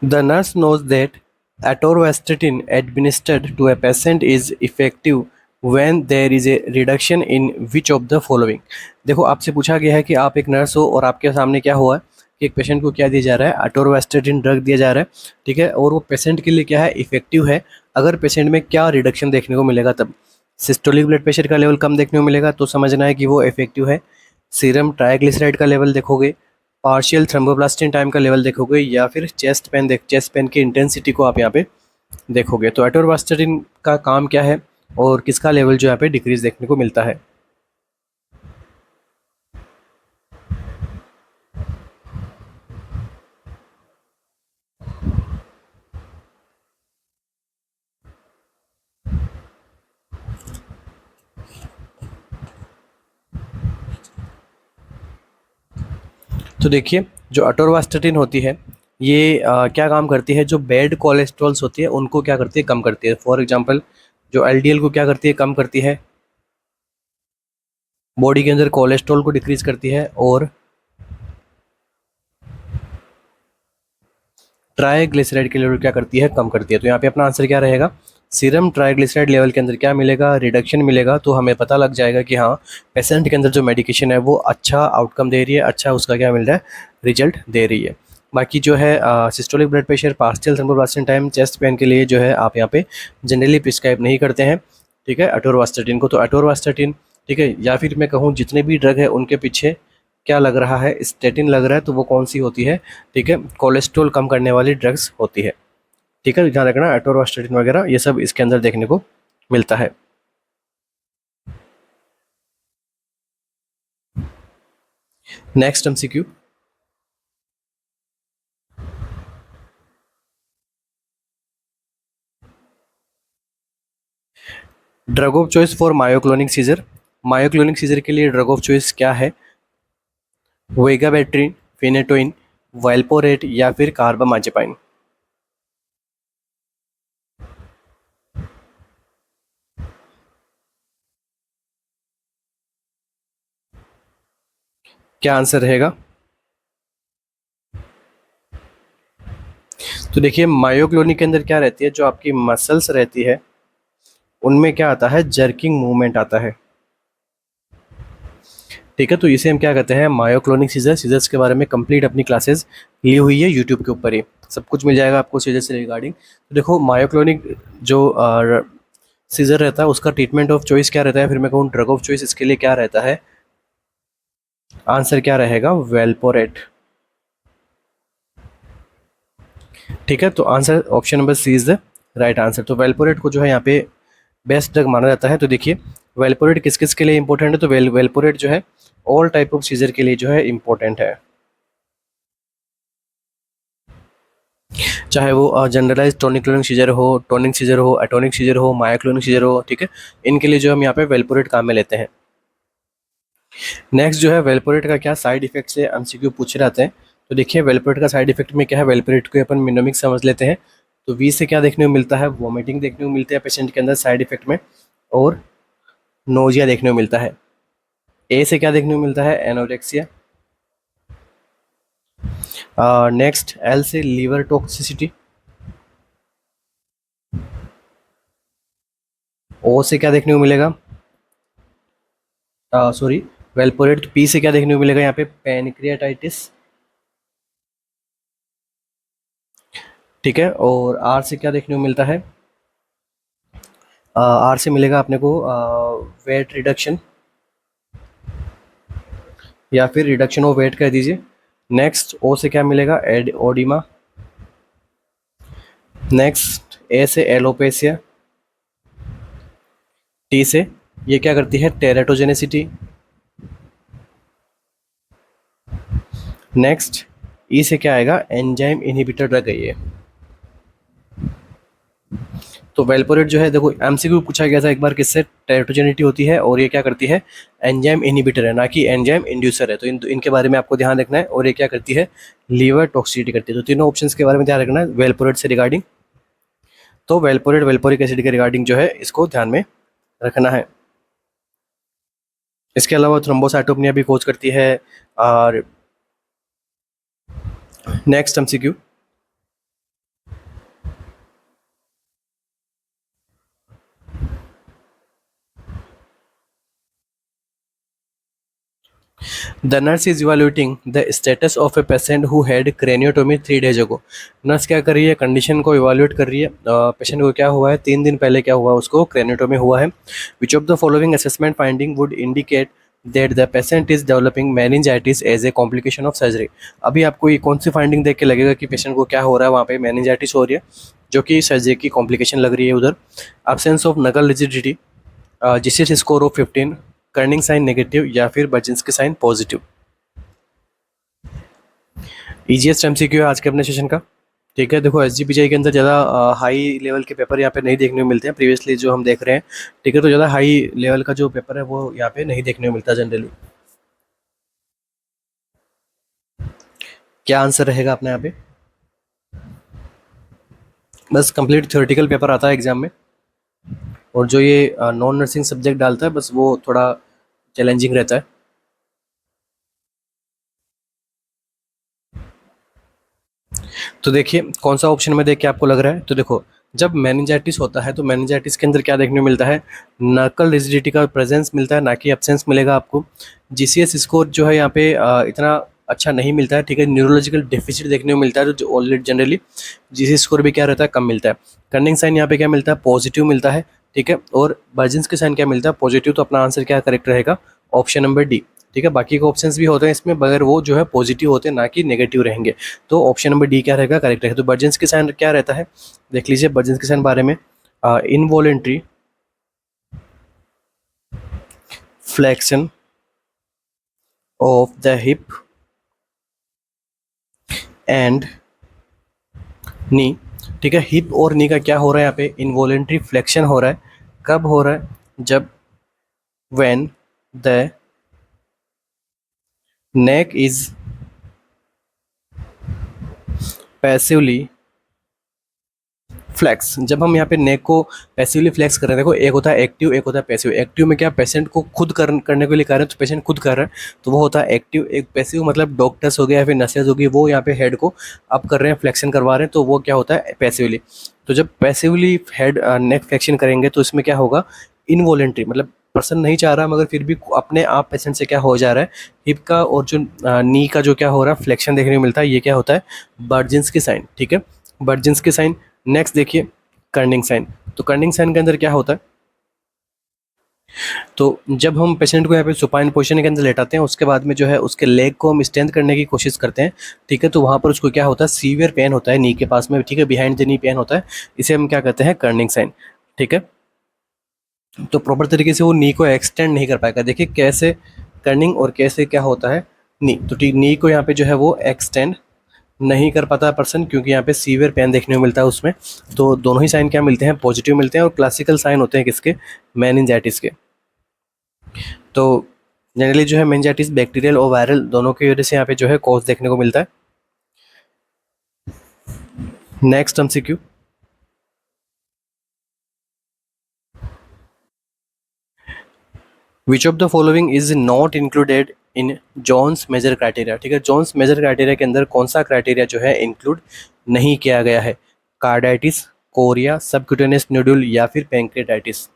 the nurse knows that atorvastatin administered to a patient is effective when there is a reduction in which of the following। देखो आपसे पूछा गया है कि आप एक नर्स हो और आपके सामने क्या हुआ है कि एक पेशेंट को क्या दिया जा रहा है, अटोरवास्टेटिन ड्रग दिया जा रहा है। ठीक है, और वो पेशेंट के लिए क्या है, इफेक्टिव है। अगर पेशेंट में क्या रिडक्शन देखने को मिलेगा, तब सिस्टोलिक ब्लड प्रेशर का लेवल कम देखने को मिलेगा तो समझना है कि वो इफेक्टिव है। सीरम ट्राइग्लिसराइड का लेवल देखोगे, पार्शियल थ्रोम्बोप्लास्टिन टाइम का लेवल देखोगे, या फिर चेस्ट पेन की इंटेंसिटी को आप यहाँ पे देखोगे। तो एटोरवास्टेटिन का काम क्या है और किसका लेवल जो यहाँ पे डिक्रीज देखने को मिलता है। तो देखिए जो अटोरवास्टेटिन होती है ये क्या काम करती है, जो बैड कोलेस्ट्रॉल्स होती है उनको क्या करती है, कम करती है। फॉर एग्जांपल जो एलडीएल को क्या करती है, कम करती है, बॉडी के अंदर कोलेस्ट्रॉल को डिक्रीज करती है, और ट्राइग्लिसराइड के लेवल क्या करती है, कम करती है। तो यहाँ पे अपना आंसर क्या रहेगा, सीरम ट्राइग्लिसराइड लेवल के अंदर क्या मिलेगा, रिडक्शन मिलेगा। तो हमें पता लग जाएगा कि हाँ पेशेंट के अंदर जो मेडिकेशन है वो अच्छा आउटकम दे रही है, अच्छा उसका क्या मिल रहा है, रिजल्ट दे रही है। बाकी जो है systolic blood pressure, partial thromboplastin time, chest pain के लिए जो है आप यहाँ पे जनरली प्रिस्क्राइब नहीं करते हैं। ठीक है, अटोरवास्टेटिन को। तो अटोरवास्टेटिन, ठीक है, या फिर मैं कहूँ जितने भी ड्रग है उनके पीछे क्या लग रहा है, स्टेटिन लग रहा है, तो वो कौन सी होती है, ठीक है, कोलेस्ट्रॉल कम करने वाली ड्रग्स होती है। ठीक है, ध्यान रखना एटोरवास्टेटिन वगैरह ये सब इसके अंदर देखने को मिलता है। Next MCQ, drug of choice for myoclonic seizure. Myoclonic seizure के लिए ड्रग ऑफ चॉइस क्या है, वेगाबेट्रिन, फिनेटोइन, वाइल्पोरेट, या फिर कार्बामाजेपाइन। क्या आंसर रहेगा, तो देखिए मायोक्लोनिक के अंदर क्या रहती है, जो आपकी मसल्स रहती है उनमें क्या आता है, जर्किंग मूवमेंट आता है। ठीक है, तो इसे हम क्या कहते हैं, मायोक्लोनिक सीजर। सीजर्स के बारे में कंप्लीट अपनी क्लासेस ली हुई है यूट्यूब के ऊपर ही, सब कुछ मिल जाएगा आपको सीजर से रिगार्डिंग। तो देखो मायोक्लोनिक जो सीजर रहता है उसका ट्रीटमेंट ऑफ चॉइस क्या रहता है, फिर मैं कहूँ ड्रग ऑफ चॉइस इसके लिए क्या रहता है, आंसर क्या रहेगा, वेल्पोरेट। ठीक है, तो answer option number C is the right answer. तो वेल्पोरेट को जो है यहाँ पे बेस्ट ड्रग माना जाता है। तो देखिए वेल्पोरेट किस किस के लिए इंपॉर्टेंट है, तो वेल्पोरेट जो है ऑल टाइप ऑफ सीजर के लिए जो है इंपॉर्टेंट है, चाहे वो जनरलाइज टोनिक क्लोनिक सीजर हो, टोनिक सीजर हो, एटोनिक सीजर हो, मायोक्लोनिक सीजर हो। ठीक है, इनके लिए जो हम यहाँ पे वेल्पोरेट काम में लेते हैं। नेक्स्ट जो है वेल्पोरेट का क्या साइड इफेक्ट से एमसीक्यू पूछे जाते हैं। तो देखिए वेल्पोरेट का साइड इफेक्ट में क्या है, वेल्पोरेट को अपन मिनोमिक समझ लेते हैं। तो वी से क्या देखने को मिलता है, वॉमिटिंग देखने को मिलता है पेशेंट के अंदर साइड इफेक्ट में, और नोजिया देखने को मिलता है। ए से क्या देखने को मिलता है, एनोरेक्सिया। नेक्स्ट एल से लीवर टॉक्सिसिटी। ओ से क्या देखने को मिलेगा, सॉरी वेल्पोरेट। पी से क्या देखने को मिलेगा यहाँ पे, पैनक्रियाटाइटिस। ठीक है, और आर से क्या देखने को मिलता है, आर से मिलेगा अपने को वेट रिडक्शन, या फिर रिडक्शन ऑफ वेट कह दीजिए। नेक्स्ट ओ से क्या मिलेगा, ओडिमा। नेक्स्ट ए से एलोपेसिया। टी से ये क्या करती है, टेरेटोजेनेसिटी। नेक्स्ट ई से क्या आएगा, एंजाइम इनहिबिटर ड्रग है ये। तो वेल्पोरेट जो है देखो एमसीक्यू पूछा गया था एक बार, किससे, टेरेटोजेनिटी होती है, और ये क्या करती है, एंजाइम इनहिबिटर है, ना कि एंजाइम इंड्यूसर है। तो इनके बारे में आपको ध्यान रखना है। और ये क्या करती है, लीवर टॉक्सिसिटी करती है। तो तीनों ऑप्शंस के बारे में ध्यान रखना है वेल्पोरेट से रिगार्डिंग। तो वेल्पोरेट वेल्पोरिक एसिड के रिगार्डिंग जो है इसको ध्यान में रखना है। इसके अलावा थ्रोम्बोसाइटोपेनिया भी कोज करती है। और next MCQ, The nurse is evaluating the status of a patient who had craniotomy 3 days ago. Nurse क्या कर रही है, कंडीशन को इवालुएट कर रही है, पेशेंट को क्या हुआ है, 3 दिन पहले क्या हुआ, उसको क्रेनियोटोमी हुआ है। Which of the following assessment finding would indicate that the patient is developing meningitis as a complication of surgery. अभी आपको ये कौन सी फाइंडिंग देख के लगेगा कि पेशेंट को क्या हो रहा है, वहाँ पे मेनिंजाइटिस हो रही है, जो कि सर्जरी की कॉम्प्लिकेशन लग रही है उधर। Absence of nuchal rigidity, GCS score of 15, Kernig's sign negative, या फिर Brudzinski sign positive. Easiest MCQ है आज के अपने सेशन का। ठीक है, देखो एसजीपीजीआई के अंदर ज़्यादा हाई लेवल के पेपर यहाँ पे नहीं देखने को मिलते हैं, प्रीवियसली जो हम देख रहे हैं। ठीक है, तो ज़्यादा हाई लेवल का जो पेपर है वो यहाँ पे नहीं देखने को मिलता जनरली। क्या आंसर रहेगा अपने यहाँ पे, बस कंप्लीट थ्योरेटिकल पेपर आता है एग्जाम में, और जो ये नॉन नर्सिंग सब्जेक्ट डालता है बस वो थोड़ा चैलेंजिंग रहता है। तो देखिए कौन सा ऑप्शन में देख के आपको लग रहा है, तो देखो जब मेनिंजाइटिस होता है तो मेनिंजाइटिस के अंदर क्या देखने को मिलता है, नकल रिजिडिटी का प्रेजेंस मिलता है, ना कि एब्सेंस मिलेगा आपको। जीसीएस स्कोर जो है यहाँ पे इतना अच्छा नहीं मिलता है। ठीक है, न्यूरोलॉजिकल डेफिसिट देखने को मिलता है, जो ऑलरेडी जनरली जीसीएस स्कोर भी क्या रहता है, कम मिलता है। कर्निंग साइन यहाँ पे क्या मिलता है, पॉजिटिव मिलता है। ठीक है, और बर्जिंस के साइन क्या मिलता है, पॉजिटिव। तो अपना आंसर क्या करेक्ट रहेगा, ऑप्शन नंबर डी। ठीक है, बाकी के ऑप्शंस भी होते हैं इसमें, मगर वो जो है पॉजिटिव होते हैं, ना कि नेगेटिव रहेंगे। तो ऑप्शन नंबर डी क्या रहेगा, करेक्ट रहेगा। तो बर्जेंस के साइन क्या रहता है, देख लीजिए बर्जेंस के साइन बारे में, involuntary flexion of the hip and नी। ठीक है, हिप और नी का क्या हो रहा है यहाँ पे, इनवॉलेंट्री फ्लेक्शन हो रहा है। कब हो रहा है, जब when the neck is passively flex. जब हम यहाँ पे नेक को पैसिवली फ्लैक्स कर रहे हैं, देखो एक होता है एक्टिव, एक होता है पैसिव। एक्टिव में क्या, पेशेंट को खुद करने के लिए कह रहे हैं, तो पेशेंट खुद कर रहा है, तो वो होता है एक्टिव। एक पैसिव मतलब डॉक्टर्स हो गया या फिर नर्सेज होगी, वो यहाँ पे हेड को अप कर रहे हैं, फ्लेक्शन करवा रहे हैं, तो वो क्या होता है, पैसिवली। तो जब पैसिवली हेड नेक फ्लेक्शन करेंगे तो इसमें क्या होगा, इनवॉलेंट्री मतलब पर्सन नहीं चाह रहा मगर फिर भी अपने आप पेशेंट से क्या हो जा रहा है, हिप का और जो नी का जो क्या हो रहा है फ्लेक्शन देखने को मिलता है, ये क्या होता है, बर्जिंस की साइन। ठीक है, बर्जिंस की साइन। नेक्स्ट देखिए कर्निंग साइन। तो कर्निंग साइन के अंदर क्या होता है, तो जब हम पेशेंट को यहाँ पे सुपाइन पोजीशन के अंदर लेटाते हैं, उसके बाद में जो है उसके लेग को हम स्ट्रेंथ करने की कोशिश करते हैं। ठीक है, तो वहाँ पर उसको क्या होता है, सीवियर पेन होता है नी के पास में। ठीक है, बिहाइंड द नी पेन होता है, इसे हम क्या कहते हैं, कर्निंग साइन। ठीक है, तो प्रॉपर तरीके से वो नी को एक्सटेंड नहीं कर पाएगा। देखिए कैसे कर्निंग और कैसे क्या होता है नी, तो नी को यहाँ पे जो है वो एक्सटेंड नहीं कर पाता पर्सन, क्योंकि यहाँ पे सीवियर पेन देखने को मिलता है उसमें। तो दोनों ही साइन क्या मिलते हैं, पॉजिटिव मिलते हैं, और क्लासिकल साइन होते हैं किसके, मेनिंजाइटिस के। तो जनरली जो है मेनिंजाइटिस बैक्टीरियल और वायरल दोनों की वजह से यहाँ पे जो है कॉज देखने को मिलता है। Next MCQ, which of the following is not included in Jones major criteria. ठीक है, जॉन्स मेजर क्राइटेरिया के अंदर कौन सा क्राइटेरिया जो है इंक्लूड नहीं किया गया है, कार्डाइटिस, कोरिया, सबक्यूटेनियस न्यूडल या फिर पैंक्रेटाइटिस।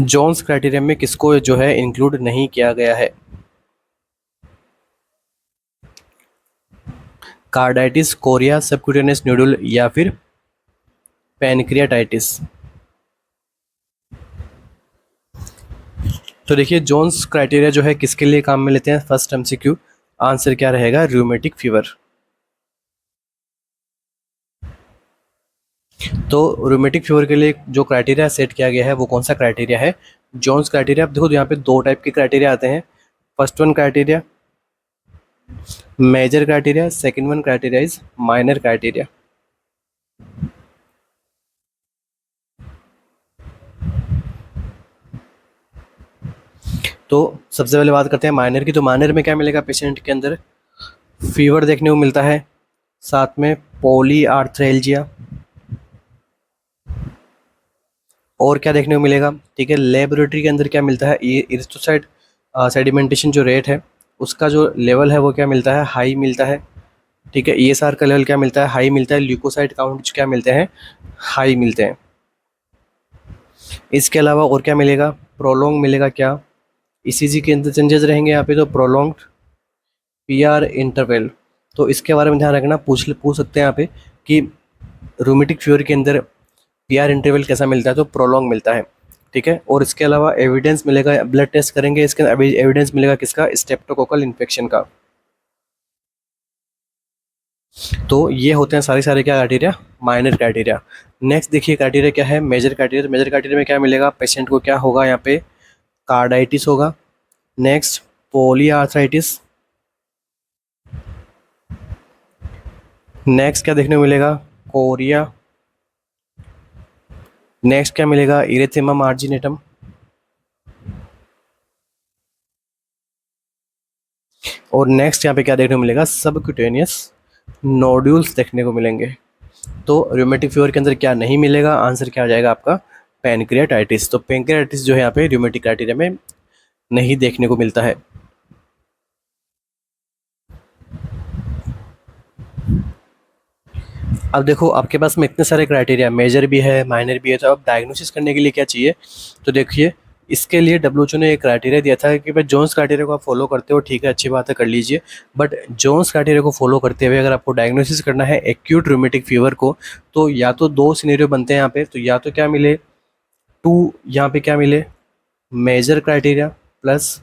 जॉन्स क्राइटेरिया में किसको जो है इंक्लूड नहीं किया गया है, कार्डाइटिस, कोरिया, सबक्यूटेनियस न्यूडल या फिर पैनक्रियाटाइटिस। तो देखिए जोन्स क्राइटेरिया जो है किसके लिए काम में लेते हैं, फर्स्ट एमसीक्यू आंसर क्या रहेगा, रूमेटिक फीवर। तो रूमेटिक फीवर के लिए जो क्राइटेरिया सेट किया गया है वो कौन सा क्राइटेरिया है, जोन्स क्राइटेरिया। आप देखो यहाँ पे दो टाइप के क्राइटेरिया आते हैं। First one criteria major criteria, second one criteria is minor criteria. तो सबसे पहले बात करते हैं माइनर की। तो माइनर में क्या मिलेगा पेशेंट के अंदर, फीवर देखने को मिलता है, साथ में पॉली आर्थ्रेल्जिया, और क्या देखने को मिलेगा, ठीक है, लेबोरेटरी के अंदर क्या मिलता है, ये इरिथ्रोसाइट सेडिमेंटेशन जो रेट है उसका जो लेवल है वो क्या मिलता है, हाई मिलता है। ठीक है, ईएसआर का लेवल क्या मिलता है, हाई मिलता है। ल्यूकोसाइट काउंट क्या मिलते हैं, हाई मिलते हैं। इसके अलावा और क्या मिलेगा, प्रोलोंग मिलेगा क्या, ईसीजी के अंदर चेंजेस रहेंगे यहाँ पे, तो प्रोलोंग पीआर इंटरवल। तो इसके बारे में ध्यान रखना, पूछ सकते हैं यहाँ पे कि रूमेटिक फीवर के अंदर पीआर इंटरवल कैसा मिलता है, तो प्रोलॉन्ग मिलता है। ठीक है, और इसके अलावा एविडेंस मिलेगा, ब्लड टेस्ट करेंगे, इसके एविडेंस मिलेगा किसका, स्टेप्टोकोकल इन्फेक्शन का। तो ये होते हैं सारे सारे क्या क्राइटेरिया, माइनर क्राइटेरिया। नेक्स्ट देखिए क्राइटेरिया क्या है, मेजर क्राइटेरिया। मेजर क्राइटेरिया में क्या मिलेगा, पेशेंट को क्या होगा यहाँ पे, कार्डाइटिस होगा, नेक्स्ट पोलीआर्थराइटिस, नेक्स्ट क्या देखने को मिलेगा, कोरिया, नेक्स्ट क्या मिलेगा, इरेथेमा मार्जिनेटम, और नेक्स्ट यहाँ पे क्या देखने को मिलेगा, सबक्यूटेनियस नोड्यूल्स देखने को मिलेंगे। तो रूमेटिक फीवर के अंदर क्या नहीं मिलेगा, आंसर क्या आ जाएगा आपका, पैनक्रियाटाइटिस। तो पैनक्रियाटाइटिस जो है यहाँ पे रूमेटिक क्राइटेरिया में नहीं देखने को मिलता है। अब देखो आपके पास में इतने सारे क्राइटेरिया, मेजर भी है माइनर भी है, तो अब डायग्नोसिस करने के लिए क्या चाहिए, तो देखिए इसके लिए डब्ल्यूएचओ ने एक क्राइटेरिया दिया था कि भाई जोन्स क्राइटेरिया को आप फॉलो करते हो, ठीक है, अच्छी बात है, कर लीजिए। बट जोन्स क्राइटेरिया को फॉलो करते हुए अगर आपको डायग्नोसिस करना है एक्यूट रूमेटिक फीवर को, तो या तो दो सिनेरियो बनते हैं यहाँ पे, तो या तो क्या मिले, टू यहाँ पे क्या मिले, major criteria plus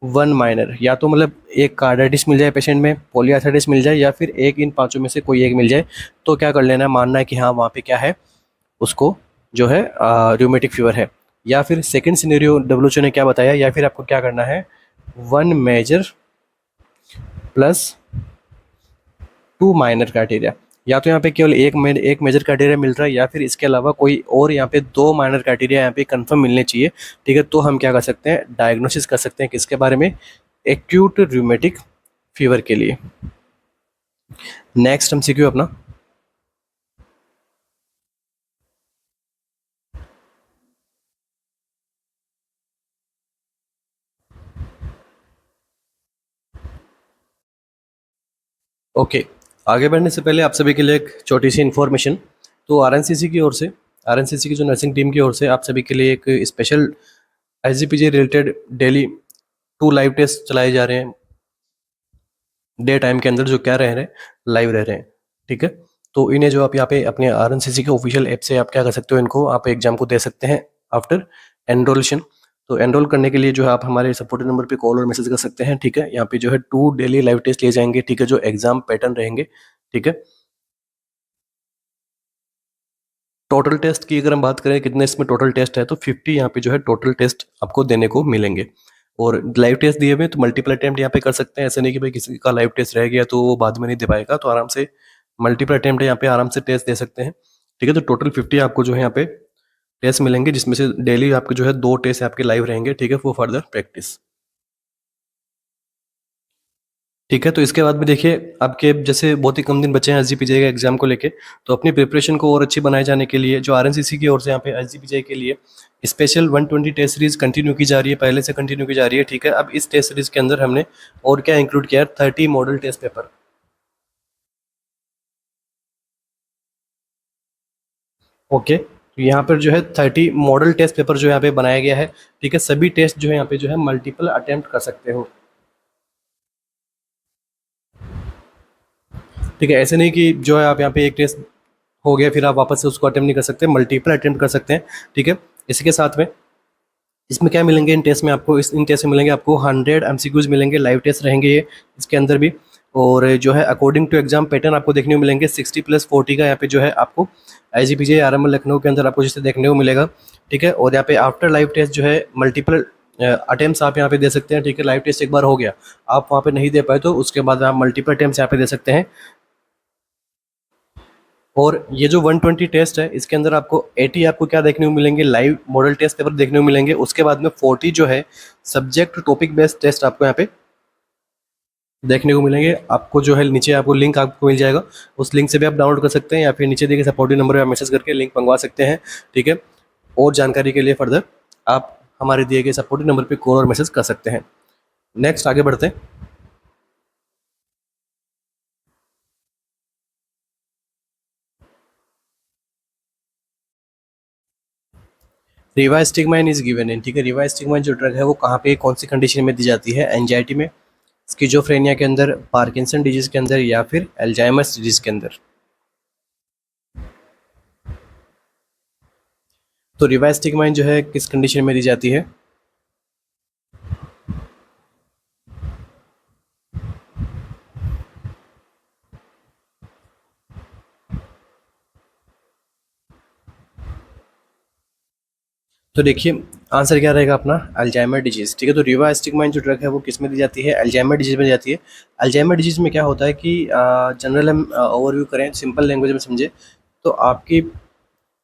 one minor, या तो मतलब एक कार्डाइटिस मिल जाए पेशेंट में, पोलियाथाइटिस मिल जाए, या फिर एक इन पांचों में से कोई एक मिल जाए। तो क्या कर लेना है, मानना है कि हाँ वहाँ पे क्या है, उसको जो है रूमेटिक फीवर है। या फिर सेकंड सिनेरियो डब्ल्यूएचओ ने क्या बताया, या फिर आपको क्या करना है, one major plus two minor criteria. या तो यहाँ पे केवल एक मेजर क्राइटेरिया मिल रहा है, या फिर इसके अलावा कोई और यहाँ पे दो माइनर क्राइटेरिया यहाँ पे कंफर्म मिलने चाहिए। ठीक है, तो हम क्या कर सकते हैं, डायग्नोसिस कर सकते हैं किसके बारे में, एक्यूट रूमेटिक फीवर के लिए। नेक्स्ट एमसीक्यू अपना, ओके, आगे बढ़ने से पहले आप सभी के लिए एक छोटी सी इन्फॉर्मेशन। तो आरएनसीसी की ओर से, आरएनसीसी की जो नर्सिंग टीम की ओर से आप सभी के लिए एक special SGPG related daily 2 live test चलाए जा रहे हैं डे टाइम के अंदर, जो क्या रह रहे हैं, लाइव रह रहे हैं। ठीक है, तो इन्हें जो आप यहाँ पे अपने आरएनसीसी के ऑफिशियल ऐप से आप क्या कर सकते हो, इनको आप एग्जाम को दे सकते हैं आफ्टर एनरोलेशन। तो एनरोल करने के लिए जो है आप हमारे सपोर्ट नंबर पे कॉल और मैसेज कर सकते हैं। ठीक है, यहाँ पे जो है 2 डेली लाइव टेस्ट लिए जाएंगे। ठीक है, जो एग्जाम पैटर्न रहेंगे। ठीक है, टोटल टेस्ट की अगर हम बात करें कितने इसमें टोटल टेस्ट है, तो 50 यहाँ पे जो है टोटल टेस्ट आपको देने को मिलेंगे। और लाइव टेस्ट दिए हुए तो मल्टीपल अटेम्प्ट यहाँ पे कर सकते हैं। ऐसे नहीं कि भाई किसी का लाइव टेस्ट रह गया तो वो बाद में नहीं दे पाएगा, तो आराम से मल्टीपल अटेम्प्ट यहाँ पे आराम से टेस्ट दे सकते हैं। ठीक है, तो टोटल 50 आपको जो है यहाँ पे टेस्ट मिलेंगे, जिसमें से डेली आपके जो है 2 टेस्ट आपके लाइव रहेंगे। ठीक है, फॉर फर्दर प्रैक्टिस। ठीक है, तो इसके बाद में देखिए, आपके जैसे बहुत ही कम दिन बचे हैं एसजीपीजे के एग्जाम को लेके, तो अपनी प्रिपरेशन को और अच्छी बनाए जाने के लिए जो आरएनसीसी की ओर से यहाँ पे एसजीपीजे के लिए स्पेशल 120 टेस्ट सीरीज कंटिन्यू की जा रही है, पहले से कंटिन्यू की जा रही है। ठीक है, अब इस टेस्ट सीरीज के अंदर हमने और क्या इंक्लूड किया है, 30 मॉडल टेस्ट पेपर। ओके, तो यहाँ पर जो है 30 मॉडल टेस्ट पेपर जो यहाँ पे बनाया गया है। ठीक है, सभी टेस्ट जो है यहाँ पे जो है मल्टीपल अटेम्प्ट कर सकते हो। ठीक है, ऐसे नहीं कि जो है आप यहाँ पे एक टेस्ट हो गया फिर आप वापस से उसको अटेम्प्ट नहीं कर सकते, मल्टीपल अटेम्प्ट कर सकते हैं। ठीक है, इसी के साथ में इसमें क्या मिलेंगे, इन टेस्ट में आपको, इन टेस्ट में मिलेंगे आपको 100 एमसीक्यूज मिलेंगे, लाइव टेस्ट रहेंगे ये इसके अंदर भी। और जो है अकॉर्डिंग टू एग्जाम पैटर्न आपको देखने को मिलेंगे 60+40 का यहाँ पे जो है आपको IGPJ आरएमएल लखनऊ के अंदर आपको जिसे देखने को मिलेगा। ठीक है, और यहाँ पे आफ्टर लाइव टेस्ट जो है मल्टीपल अटेम्प्ट्स आप यहाँ पे दे सकते हैं। ठीक है, लाइव टेस्ट एक बार हो गया, आप वहाँ पे नहीं दे पाए तो उसके बाद आप मल्टीपल अटेम्प्ट्स यहाँ पे दे सकते हैं। और ये जो 120 टेस्ट है, इसके अंदर आपको 80 आपको क्या देखने को मिलेंगे, लाइव मॉडल टेस्ट पेपर देखने को मिलेंगे। उसके बाद में 40 जो है सब्जेक्ट टॉपिक बेस्ड टेस्ट आपको यहाँ पे देखने को मिलेंगे। आपको जो है नीचे आपको लिंक आपको मिल जाएगा, उस लिंक से भी आप डाउनलोड कर सकते हैं, या फिर नीचे दिए सपोर्टिव नंबर पर मैसेज करके लिंक मंगवा सकते हैं। ठीक है, और जानकारी के लिए फर्दर आप हमारे दिए गए सपोर्टिव नंबर पर कॉल और मैसेज कर सकते हैं। नेक्स्ट आगे बढ़ते हैं। रिवास्टिगमाइन इज गिवन इन। ठीक है, रिवास्टिगमाइन जो ड्रग है वो कहाँ पे कौन सी कंडीशन में दी जाती है, एंजाइटी में, स्किज़ोफ्रेनिया के अंदर, पार्किंसन डिजीज के अंदर, या फिर अल्जाइमर्स डिजीज के अंदर। तो रिवास्टिगमाइन जो है किस कंडीशन में दी जाती है, तो देखिए आंसर क्या रहेगा अपना, अल्जाइमर डिजीज। ठीक है, तो रिवास्टिगमाइन जो ड्रग है वो किस में दी जाती है, अल्जाइमर डिजीज में दी जाती है। अल्जाइमर डिजीज में क्या होता है कि जनरल हम ओवरव्यू करें, सिंपल लैंग्वेज में समझे, तो आपकी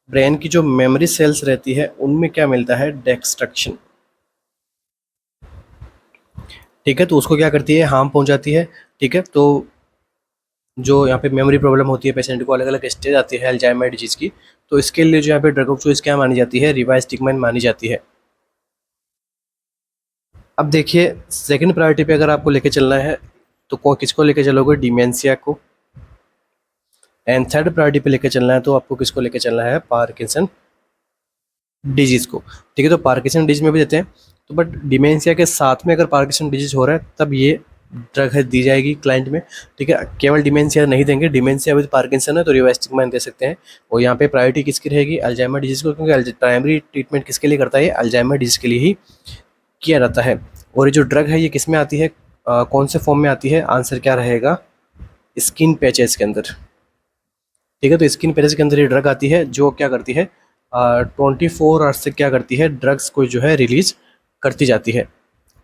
ब्रेन की जो मेमोरी सेल्स रहती है उनमें क्या मिलता है, डिस्ट्रक्शन। ठीक है, तो उसको क्या करती है, हार्म पहुंचाती है। ठीक है, तो जो यहाँ पे मेमोरी प्रॉब्लम होती है पेशेंट को, अलग अलग स्टेज आती है अल्जाइमर डिजीज की, तो इसके लिए जो यहाँ पे ड्रग ऑफ चॉइस क्या मानी जाती है, रिवास्टिगमाइन मानी जाती है। अब देखिए सेकंड प्रायोरिटी पे अगर आपको लेके चलना है तो किसको लेके चलोगे, डिमेंशिया को। एंड थर्ड प्रायोरिटी पे लेके चलना है तो आपको किसको लेके चलना है, पार्किंसन डिजीज को। ठीक है, तो पार्किंसन डिजीज में भी देते हैं, तो बट डिमेंशिया के साथ में अगर पार्किंसन डिजीज हो रहा है तब ये ड्रग है दी जाएगी क्लाइंट में। ठीक है, केवल डिमेंशिया नहीं देंगे, डिमेंशिया विद पार्किंसन है तो रिवास्टिगमाइन दे सकते हैं। और यहाँ पे प्रायोरिटी किसकी रहेगी, अल्जाइमर डिजीज को, क्योंकि प्राइमरी ट्रीटमेंट किसके लिए करता है, अल्जाइमर डिजीज के लिए ही किया जाता है। और ये जो ड्रग है ये किस में आती है, कौन से फॉर्म में आती है, आंसर क्या रहेगा, स्किन पैचेस के अंदर। ठीक है, तो स्किन पैचेस के अंदर ये ड्रग आती है जो क्या करती है, 24 आवर्स से क्या करती है, ड्रग्स को जो है रिलीज करती जाती है।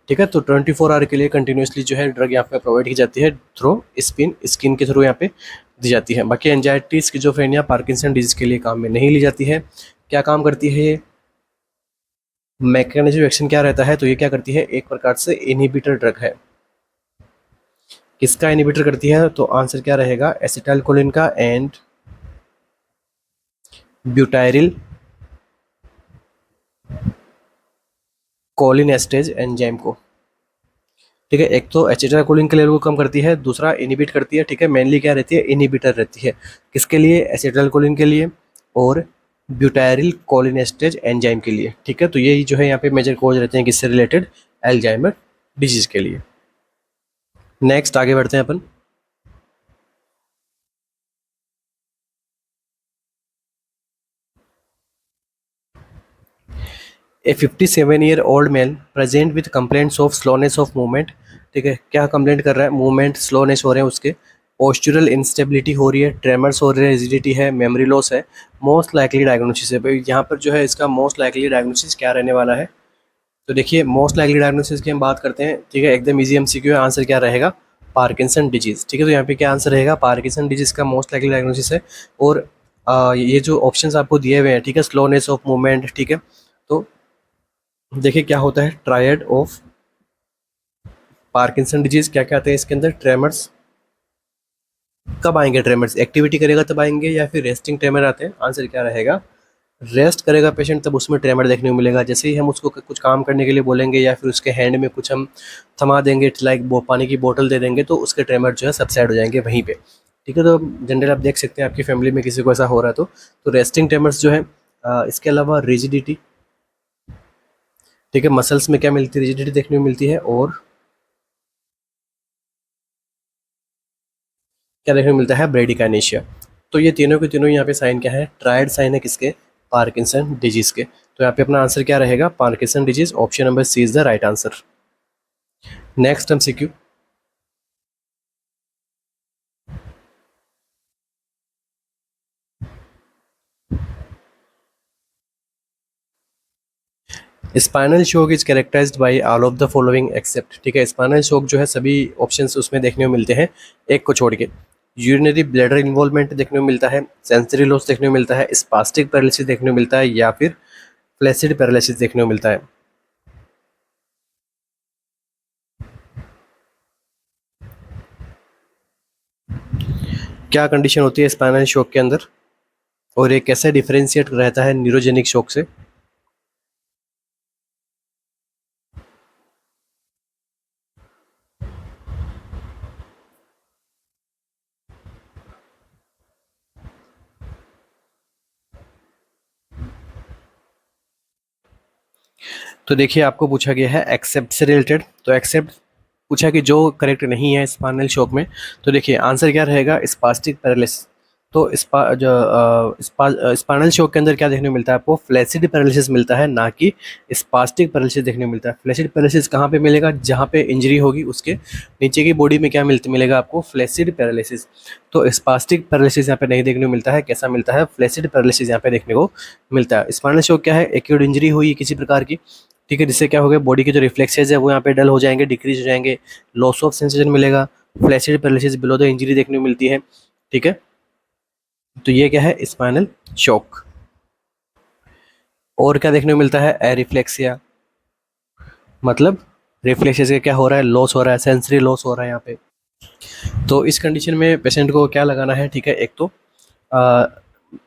ठीक है, तो 24 आवर के लिए कंटिन्यूसली जो है ड्रग यहाँ पे प्रोवाइड की जाती है थ्रू स्किन के थ्रू यहाँ पे दी जाती है। बाकी एंजाइटी, स्किज़ोफ्रेनिया, पार्किंसन डिजीज के लिए काम में नहीं ली जाती है। क्या काम करती है ये, मैकेनिज्म एक्शन क्या रहता है, तो ये क्या करती है, एक प्रकार से इनहिबिटर ड्रग है। किसका इनहिबिटर करती है, तो आंसर क्या रहेगा, एसिटाइल कोलिन का एंड ब्यूटाइरिल कोलिन एस्टेज एंजाइम को। ठीक है। एक तो एसिटाइलकोलिन के लेवल को कम करती है, दूसरा इनिबिट करती है, ठीक है। मेनली क्या रहती है, इनिबिटर रहती है। किसके लिए, एसिटाइलकोलिन के लिए और ब्यूटाइरिल कोलिनेस्टेज एंजाइम के लिए, ठीक है। तो यही जो है यहाँ पे मेजर कोज रहते हैं किससे रिलेटेड, अल्जाइमर डिजीज के लिए। नेक्स्ट आगे बढ़ते हैं अपन। ए 57-year-old man present with complaints of slowness of movement, ठीक है। क्या कंप्लेंट कर रहा है, मूवमेंट स्लोनेस हो रहे हैं उसके, पोस्चरल इंस्टेबिलिटी हो रही है, ट्रेमर्स हो रहे हैं, रिजिडिटी है, मेमोरी लॉस है। मोस्ट लाइकली डायग्नोसिस है भाई, यहाँ पर जो है इसका मोस्ट लाइकली डायग्नोसिस क्या रहने वाला है। तो देखिए मोस्ट लाइकली डायग्नोसिस की हम बात करते हैं, ठीक है। एकदम इजी एमसीक्यू है, आंसर क्या रहेगा, पार्किंसन डिजीज, ठीक है। तो यहाँ पे क्या आंसर रहेगा, पार्किंसन डिजीज का मोस्ट लाइकली डायग्नोसिस है। और ये जो ऑप्शंस आपको दिए हुए हैं, ठीक है, स्लोनेस ऑफ मूवमेंट, ठीक है। तो देखिए क्या होता है, ट्रायड ऑफ पार्किंसन डिजीज क्या क्या आते हैं इसके अंदर, ट्रेमर्स। कब आएंगे ट्रेमर्स, एक्टिविटी करेगा तब आएंगे या फिर रेस्टिंग ट्रेमर आते हैं, आंसर क्या रहेगा, रेस्ट करेगा पेशेंट तब उसमें ट्रेमर देखने को मिलेगा। जैसे ही हम उसको कुछ काम करने के लिए बोलेंगे या फिर उसके हैंड में कुछ हम थमा देंगे, लाइक वो पानी की बोतल दे देंगे, तो उसके ट्रेमर जो है सबसाइड हो जाएंगे वहीं पे, ठीक है। तो जनरल आप देख सकते हैं आपकी फैमिली में किसी को ऐसा हो रहा है तो रेस्टिंग ट्रेमर्स जो है। इसके अलावा रिजिडिटी, ठीक है, मसल्स में क्या मिलती है, रिजिडिटी देखने को मिलती है। और क्या देखने को मिलता है, ब्रेडिकाइनेशिया। तो ये तीनों के तीनों यहाँ पे साइन क्या है, ट्रायड साइन है किसके, पार्किंसन डिजीज के। तो यहाँ पे अपना आंसर क्या रहेगा, Parkinson disease, option number C is the right answer. Next MCQ, spinal shock is characterised by all of the following except, ठीक है। स्पाइनल शॉक जो है सभी ऑप्शंस उसमें देखने को मिलते हैं, एक को छोड़ के। यूरिनरी ब्लैडर इन्वॉल्वमेंट देखने को मिलता है, सेंसरी लॉस देखने को मिलता है, स्पास्टिक पैरालिसिस देखने को मिलता है, या फिर फ्लैसिड पैरालिसिस देखने को मिलता है। क्या कंडीशन होती है स्पाइनल शॉक के अंदर और ये कैसे डिफरेंशिएट रहता है न्यूरोजेनिक शॉक से। तो देखिए आपको पूछा गया है एक्सेप्ट से रिलेटेड, तो एक्सेप्ट पूछा कि जो करेक्ट नहीं है स्पाइनल शॉक में। तो देखिए आंसर क्या रहेगा, स्पास्टिक पैरालिसिस। तो स्पाइनल शॉक के अंदर क्या देखने को मिलता है आपको, फ्लैसिड पैरालिसिस मिलता है, ना कि स्पास्टिक पैरालिसिस देखने को मिलता है। फ्लैसिड पैरालिसिस कहाँ पे मिलेगा, जहाँ पे इंजरी होगी उसके नीचे की बॉडी में क्या मिलेगा आपको, फ्लैसिड पैरालिसिस। तो स्पास्टिक पैरालिसिस यहाँ पे नहीं देखने को मिलता है, कैसा मिलता है, फ्लैसिड पैरालिसिस यहाँ पे देखने को मिलता है। स्पाइनल शॉक क्या है, एक्यूट इंजरी हुई है किसी प्रकार की, ठीक है, जिससे क्या हो गया, बॉडी के जो रिफ्लेक्सेस है वो यहाँ पे डल हो जाएंगे, डिक्रीज हो जाएंगे, लॉस ऑफ सेंसेशन मिलेगा, flaccid paralysis below the injury देखने को मिलती है, ठीक है। तो ये क्या है, स्पाइनल शॉक। और क्या देखने को मिलता है, एरिफ्लेक्सिया, मतलब रिफ्लेक्सेस का क्या हो रहा है, लॉस हो रहा है, सेंसरी लॉस हो रहा है यहाँ पे। तो इस कंडीशन में पेशेंट को क्या लगाना है, ठीक है। एक तो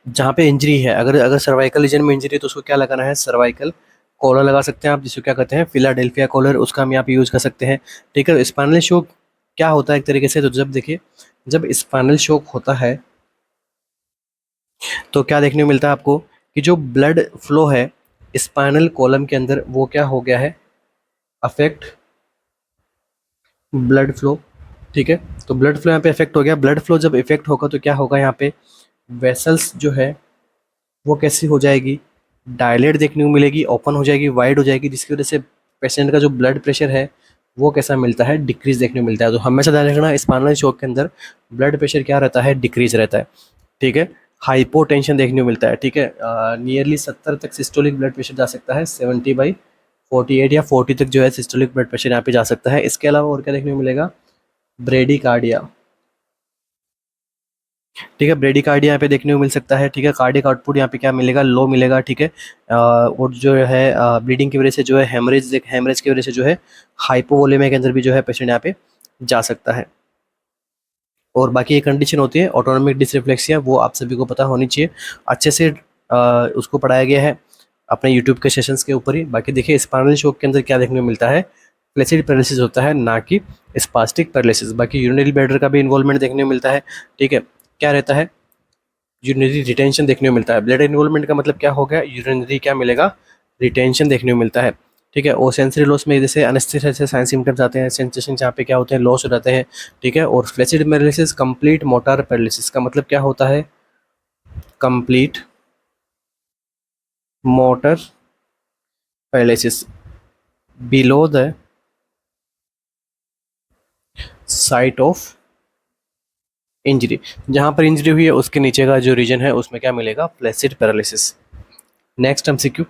जहाँ पे इंजरी है, अगर अगर सर्वाइकल रीजन में इंजरी है तो उसको क्या लगाना है, सर्वाइकल कॉलर लगा सकते हैं आप, जिसको क्या कहते हैं, फिलाडेल्फिया कॉलर, उसका हम यहाँ पे यूज़ कर सकते हैं, ठीक है। स्पाइनल शॉक क्या होता है एक तरीके से, तो जब देखिए जब स्पाइनल शॉक होता है तो क्या देखने को मिलता है आपको कि जो ब्लड फ्लो है स्पाइनल कॉलम के अंदर वो क्या हो गया है, अफेक्ट ब्लड फ्लो, ठीक है। तो ब्लड फ्लो यहाँ पे इफेक्ट हो गया, ब्लड फ्लो जब इफेक्ट होगा तो क्या होगा, यहाँ पे वेसल्स जो है वो कैसी हो जाएगी, डायलेट देखने को मिलेगी, ओपन हो जाएगी, वाइड हो जाएगी, जिसकी वजह से पेशेंट का जो ब्लड प्रेशर है वो कैसा मिलता है, डिक्रीज देखने को मिलता है। तो हमेशा ध्यान रखना स्पाइनल शॉक के अंदर ब्लड प्रेशर क्या रहता है, डिक्रीज रहता है, ठीक है। हाइपोटेंशन देखने को मिलता है, ठीक है, नियरली 70 तक सिस्टोलिक ब्लड प्रेशर जा सकता है, 70/48 या 40 तक जो है सिस्टोलिक ब्लड प्रेशर यहाँ पे जा सकता है। इसके अलावा और क्या देखने को मिलेगा, ब्रेडिकार्डिया, ठीक है, ब्रेडिकार्डिया यहाँ पे देखने को मिल सकता है, ठीक है। कार्डियक आउटपुट यहाँ पे क्या मिलेगा, लो मिलेगा, ठीक है। और जो है ब्लीडिंग की वजह से जो है हेमरेज की वजह से जो है हाइपोवोलेमिया के अंदर भी जो है पेशेंट यहाँ पे जा सकता है। और बाकी ये कंडीशन होती है ऑटोनोमिक डिसरिफ्लेक्सिया, वो आप सभी को पता होनी चाहिए, अच्छे से उसको पढ़ाया गया है अपने यूट्यूब के सेशंस के ऊपर ही। बाकी देखिए स्पाइनल शॉक के अंदर क्या देखने को मिलता है, फ्लैसिड पैरालिसिस होता है, ना कि स्पास्टिक पैरालिसिस। बाकी यूरिनरी ब्लैडर का भी इन्वॉल्वमेंट देखने को मिलता है, ठीक है। क्या रहता है, यूरिनरी रिटेंशन देखने को मिलता है। ब्लड इन्वॉल्वमेंट का मतलब क्या हो गया, यूरिनरी क्या मिलेगा, रिटेंशन देखने को मिलता है, ठीक है। और सेंसरी लॉस में जैसे अनेस्थीसिया से साइन सिम्टम्स आते हैं, सेंसेशन जहाँ पे क्या होते हैं, लॉस हो जाते हैं, ठीक है। और flaccid paralysis complete motor paralysis का मतलब क्या होता है, complete motor paralysis below the site of injury. जहाँ पर इंजरी हुई है उसके नीचे का जो रीजन है उसमें क्या मिलेगा, flaccid paralysis. Next MCQ,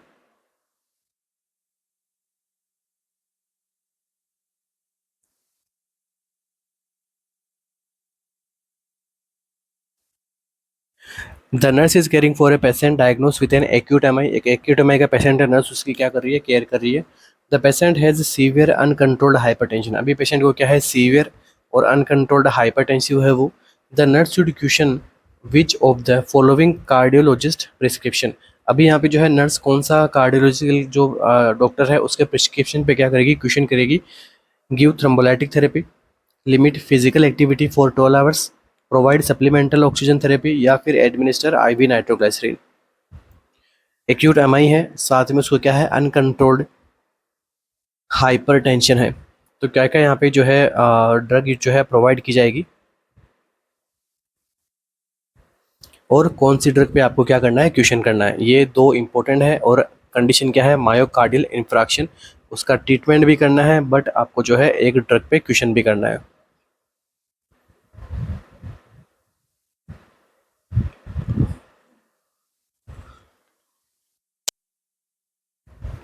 the nurse is caring for a patient diagnose with an acute MI. एक एक्यूट एमआई का पेशेंट है, नर्स उसकी क्या कर रही है, केयर कर रही है। The patient has severe uncontrolled hypertension. अभी पेशेंट को क्या है, सीवियर और अनकंट्रोल्ड हाइपरटेंसिव है वो। The nurse should question which of the following cardiologist prescription. अभी यहाँ पे जो है नर्स कौन सा कार्डियोलॉजिकल जो डॉक्टर है उसके प्रिस्क्रिप्शन पे क्या करेगी, क्वेश्चन करेगी। Give thrombolytic therapy, limit physical activity for 12 hours, provide supplemental oxygen therapy, या फिर administer IV nitroglycerin. Acute MI है, साथ में उसको क्या है, अनकंट्रोल्ड हाइपरटेंशन है। तो क्या क्या यहाँ पे जो है ड्रग जो है प्रोवाइड की जाएगी, और कौन सी ड्रग पे आपको क्या करना है, क्वेश्चन करना है। ये दो इंपॉर्टेंट है। और कंडीशन क्या है, मायोकार्डियल इंफ्रैक्शन, उसका ट्रीटमेंट भी करना है, बट आपको जो है एक ड्रग पे क्वेश्चन भी करना है।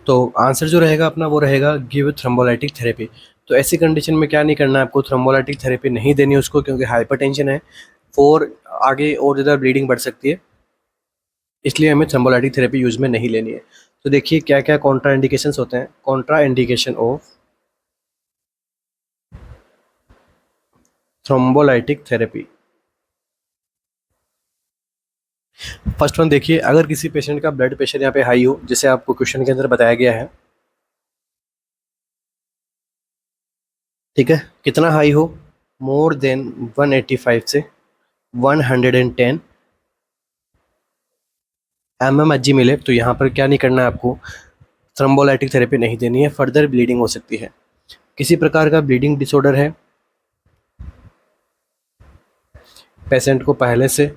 तो आंसर जो रहेगा अपना वो रहेगा गिव थ्रोम्बोलाइटिक थेरेपी। तो ऐसी कंडीशन में क्या नहीं करना है आपको, थ्रोम्बोलाइटिक थेरेपी नहीं देनी उसको, क्योंकि हाइपरटेंशन है, फोर आगे और ज़्यादा ब्लीडिंग बढ़ सकती है, इसलिए हमें थ्रोम्बोलाइटिक थेरेपी यूज में नहीं लेनी है। तो देखिए क्या क्या कॉन्ट्रा इंडिकेशंस होते हैं। Contra indication of thrombolytic therapy, first one देखिए, अगर किसी पेशेंट का ब्लड प्रेशर यहाँ पे हाई हो, जैसे आपको क्वेश्चन के अंदर बताया गया है, ठीक है, कितना हाई हो, मोर देन 185 से 110 एमएमएचजी मिले, तो यहाँ पर क्या नहीं करना है आपको, थ्रोम्बोलाइटिक थेरेपी नहीं देनी है, फर्दर ब्लीडिंग हो सकती है। किसी प्रकार का ब्लीडिंग डिसऑर्डर है पेशेंट को पहले से,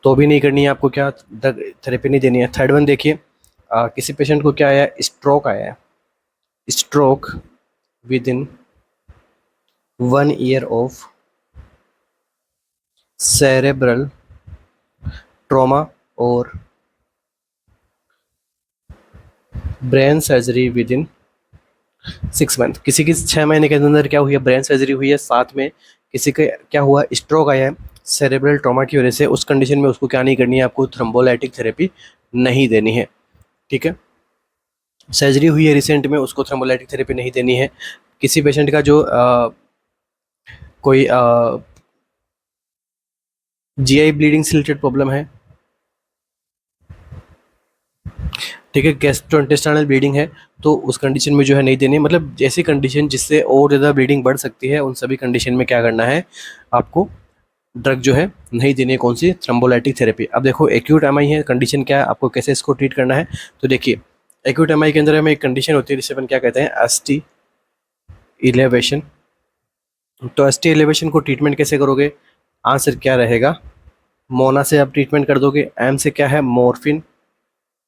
तो भी नहीं करनी है आपको, क्या थेरेपी नहीं देनी है। थर्ड वन देखिए, किसी पेशेंट को क्या आया, स्ट्रोक आया है, stroke within 1 year of cerebral trauma और brain surgery within 6 month. किसी की 6 महीने के अंदर क्या हुई है, ब्रेन सर्जरी हुई है, साथ में किसी का क्या हुआ, स्ट्रोक आया है सेरेब्रल ट्रॉमा की वजह से, उस कंडीशन में उसको क्या नहीं करनी है, आपको थ्रोम्बोलाइटिक थेरेपी नहीं देनी है, ठीक है। सर्जरी हुई है रिसेंट में, उसको थ्रोम्बोलाइटिक थेरेपी नहीं देनी है। किसी पेशेंट का जो कोई जीआई ब्लीडिंग से रिलेटेड प्रॉब्लम है, ठीक है, गैस्ट्रोइंटेस्टाइनल ब्लीडिंग है, तो उस कंडीशन में जो है नहीं देनी है। मतलब जैसी कंडीशन जिससे और ज़्यादा ब्लीडिंग बढ़ सकती है, उन सभी कंडीशन में क्या करना है आपको, ड्रग जो है नहीं देनी है, कौन सी, थ्रोम्बोलाइटिक थेरेपी। अब देखो एक्यूट एमआई है, कंडीशन क्या है, आपको कैसे इसको ट्रीट करना है। तो देखिए एक्यूट एमआई के अंदर हमें एक कंडीशन होती है जिसे अपन क्या कहते हैं, एसटी इलेवेशन। तो एसटी एलिवेशन को ट्रीटमेंट कैसे करोगे, आंसर क्या रहेगा, मोना से आप ट्रीटमेंट कर दोगे। एम से क्या है, मॉर्फिन,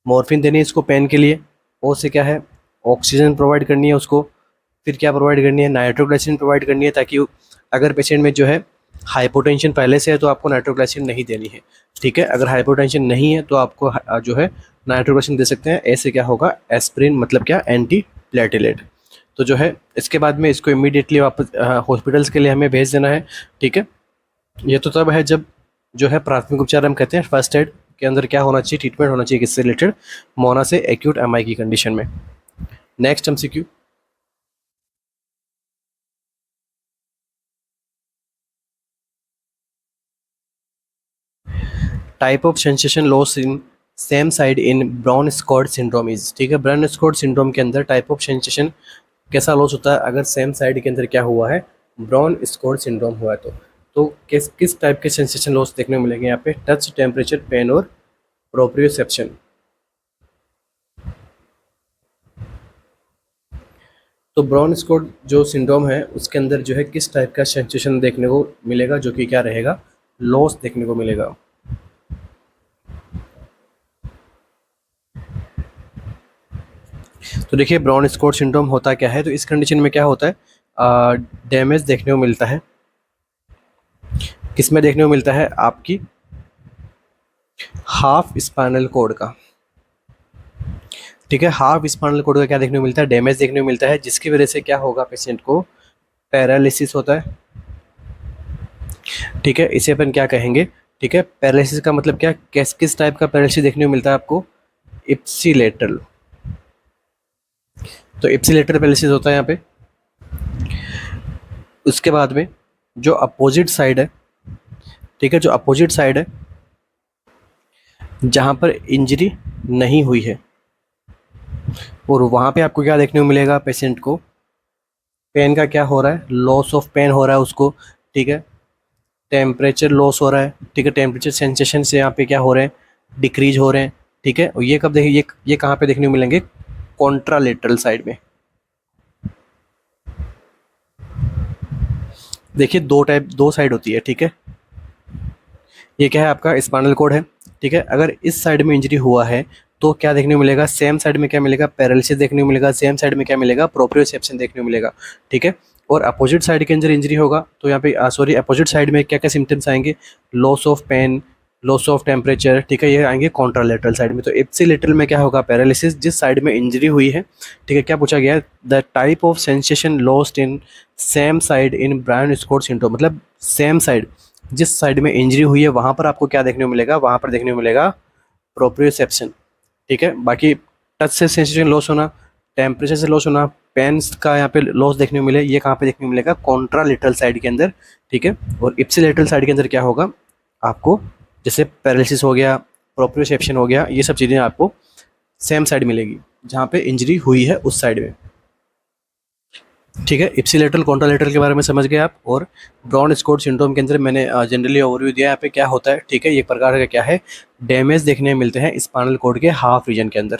मॉर्फिन देनी है इसको पेन के लिए। ओ से क्या है, ऑक्सीजन प्रोवाइड करनी है उसको। फिर क्या प्रोवाइड करनी है, नाइट्रोग्लिसरीन प्रोवाइड करनी है, ताकि अगर पेशेंट में जो है हाइपोटेंशन पहले से है तो आपको नाइट्रोग्लिसरीन नहीं देनी है, ठीक है। अगर हाइपोटेंशन नहीं है तो आपको जो है नाइट्रोग्लिसरीन दे सकते हैं। ऐसे क्या होगा, एस्पिरिन, मतलब क्या, एंटी प्लेटिलेट। तो जो है इसके बाद में इसको इमीडिएटली वापस हॉस्पिटल्स के लिए हमें भेज देना है, ठीक है। ये तो तब है जब जो है प्राथमिक उपचार हम कहते हैं फर्स्ट एड के अंदर क्या होना चाहिए, ट्रीटमेंट होना चाहिए किससे रिलेटेड, मोना से एक्यूट एमआई की कंडीशन में। Next MCQ, type of sensation loss in same side in brown squad syndrome is, ठीक है। ब्राउन स्क्वाड सिंड्रोम के अंदर टाइप ऑफ सेंसेशन कैसा लॉस होता है अगर सेम साइड के अंदर क्या हुआ है, ब्राउन स्क्वाड सिंड्रोम हुआ है तो किस किस टाइप के सेंसेशन लॉस देखने को मिलेंगे यहाँ पे, टच, टेम्परेचर, पेन और प्रोप्रियोसेप्शन। तो ब्राउन स्क्वाड जो सिंड्रोम है उसके अंदर जो है किस टाइप का सेंसेशन देखने को मिलेगा, जो कि क्या रहेगा, लॉस देखने को मिलेगा। तो देखिए ब्राउन स्क्वाड सिंड्रोम होता क्या है, तो इस कंडीशन में क्या होता है, डैमेज देखने को मिलता है, किसमें देखने को मिलता है, आपकी हाफ स्पाइनल कॉर्ड का, ठीक है। हाफ स्पाइनल कॉर्ड का क्या देखने को मिलता है, डैमेज देखने को मिलता है, जिसकी वजह से क्या होगा, पेशेंट को पैरालिसिस होता है, ठीक है। इसे अपन क्या कहेंगे, ठीक है। पैरालिसिस का मतलब क्या, किस टाइप का पैरालिसिस देखने को मिलता है आपको, इप्सिलेटरल। तो इप्सिलेटरल पैरालिसिस होता है यहाँ पे। उसके बाद में जो अपोजिट साइड है, ठीक है, जो अपोजिट साइड है जहाँ पर इंजरी नहीं हुई है, और वहाँ पे आपको क्या देखने को मिलेगा, पेशेंट को पेन का क्या हो रहा है, लॉस ऑफ पेन हो रहा है उसको, ठीक है। टेम्परेचर लॉस हो रहा है, ठीक है। टेम्परेचर सेंसेशन से यहाँ पे क्या हो रहे हैं, डिक्रीज हो रहे हैं, ठीक है। और ये कब देखिए, ये कहाँ पे देखने को मिलेंगे, कॉन्ट्रालेटरल साइड में। देखिए दो साइड होती है, ठीक है। ये क्या है, आपका स्पाइनल कॉर्ड है, ठीक है। अगर इस साइड में इंजरी हुआ है तो क्या देखने को मिलेगा, सेम साइड में क्या मिलेगा, पैरालिसिस देखने को मिलेगा, सेम साइड में क्या मिलेगा, प्रोप्रियोसेप्शन देखने को मिलेगा, ठीक है। और अपोजिट साइड के अंदर इंजरी होगा तो यहाँ पे सॉरी अपोजिट साइड में क्या क्या सिम्टम्स आएंगे, loss of pain, loss of temperature, ठीक है, ये आएंगे कॉन्ट्रालेटरल साइड में। तो इप्सिलेटरल में क्या होगा, पैरालिसिस, जिस साइड में इंजरी हुई है, ठीक है। क्या पूछा गया है, the type of sensation lost in same side in brown spot syndrome, मतलब सेम साइड, जिस साइड में इंजरी हुई है वहाँ पर आपको क्या देखने को मिलेगा, वहाँ पर देखने को मिलेगा प्रोप्रियोसेप्शन, ठीक है। बाकी टच से सेंसेशन लॉस होना, टेम्परेचर से लॉस होना, पेन्स का यहाँ पे लॉस देखने को मिले, ये कहाँ पे देखने को मिलेगा, कॉन्ट्रालेटरल साइड के अंदर, ठीक है। और इप्सिलेटरल साइड के अंदर क्या होगा आपको, जैसे पैरालिसिस हो गया, प्रोप्रियोसेप्शन हो गया, ये सब चीज़ें आपको सेम साइड मिलेगी जहाँ पे इंजरी हुई है उस साइड में, ठीक है। इप्सिलेटरल कॉन्ट्रालेटरल के बारे में समझ गए आप। और ब्राउन स्क्वाड सिंड्रोम के अंदर मैंने जनरली ओवरव्यू दिया यहाँ पे क्या होता है, ठीक है। ये प्रकार का क्या है, डैमेज देखने मिलते हैं स्पाइनल कॉर्ड के हाफ रीजन के अंदर,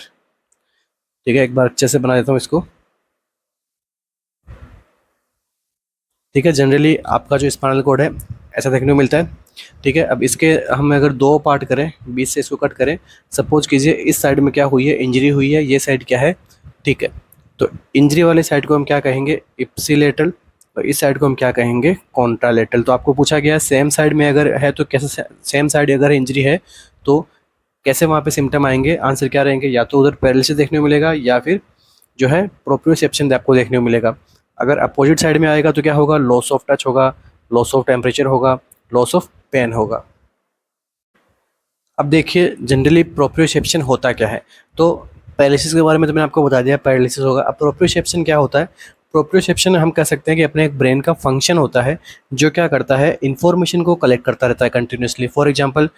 ठीक है। एक बार अच्छे से बना देता हूँ इसको, ठीक है। जनरली आपका जो स्पाइनल कॉर्ड है ऐसा देखने को मिलता है, ठीक है। अब इसके हम अगर दो पार्ट करें, बीच से इसको कट करें, सपोज कीजिए इस साइड में क्या हुई है, इंजरी हुई है, ये साइड क्या है, ठीक है। तो इंजरी वाले साइड को हम क्या कहेंगे, इप्सिलेटरल, और इस साइड को हम क्या कहेंगे, कॉन्ट्रालेटरल। तो आपको पूछा गया सेम साइड में अगर है तो कैसे, सेम साइड अगर इंजरी है तो कैसे वहाँ पे सिम्टम आएंगे, आंसर क्या रहेंगे, या तो उधर पैरालिसिस देखने को मिलेगा या फिर जो है प्रोप्रियोसेप्शन आपको देखने को मिलेगा। अगर अपोजिट साइड में आएगा तो क्या होगा, लॉस ऑफ टच होगा, लॉस ऑफ टेम्परेचर होगा, लॉस ऑफ पेन होगा। अब देखिए जनरली प्रोप्रियोसेप्शन होता क्या है, तो पैरालिसिस के बारे में तो मैंने आपको बता दिया, पैरालिसिस होगा। अब प्रोप्रियोसेप्शन क्या होता है, प्रोप्रियोसेप्शन हम कह सकते हैं कि अपने एक ब्रेन का फंक्शन होता है जो क्या करता है, इन्फॉर्मेशन को कलेक्ट करता रहता है कंटिन्यूसली। फॉर एग्जांपल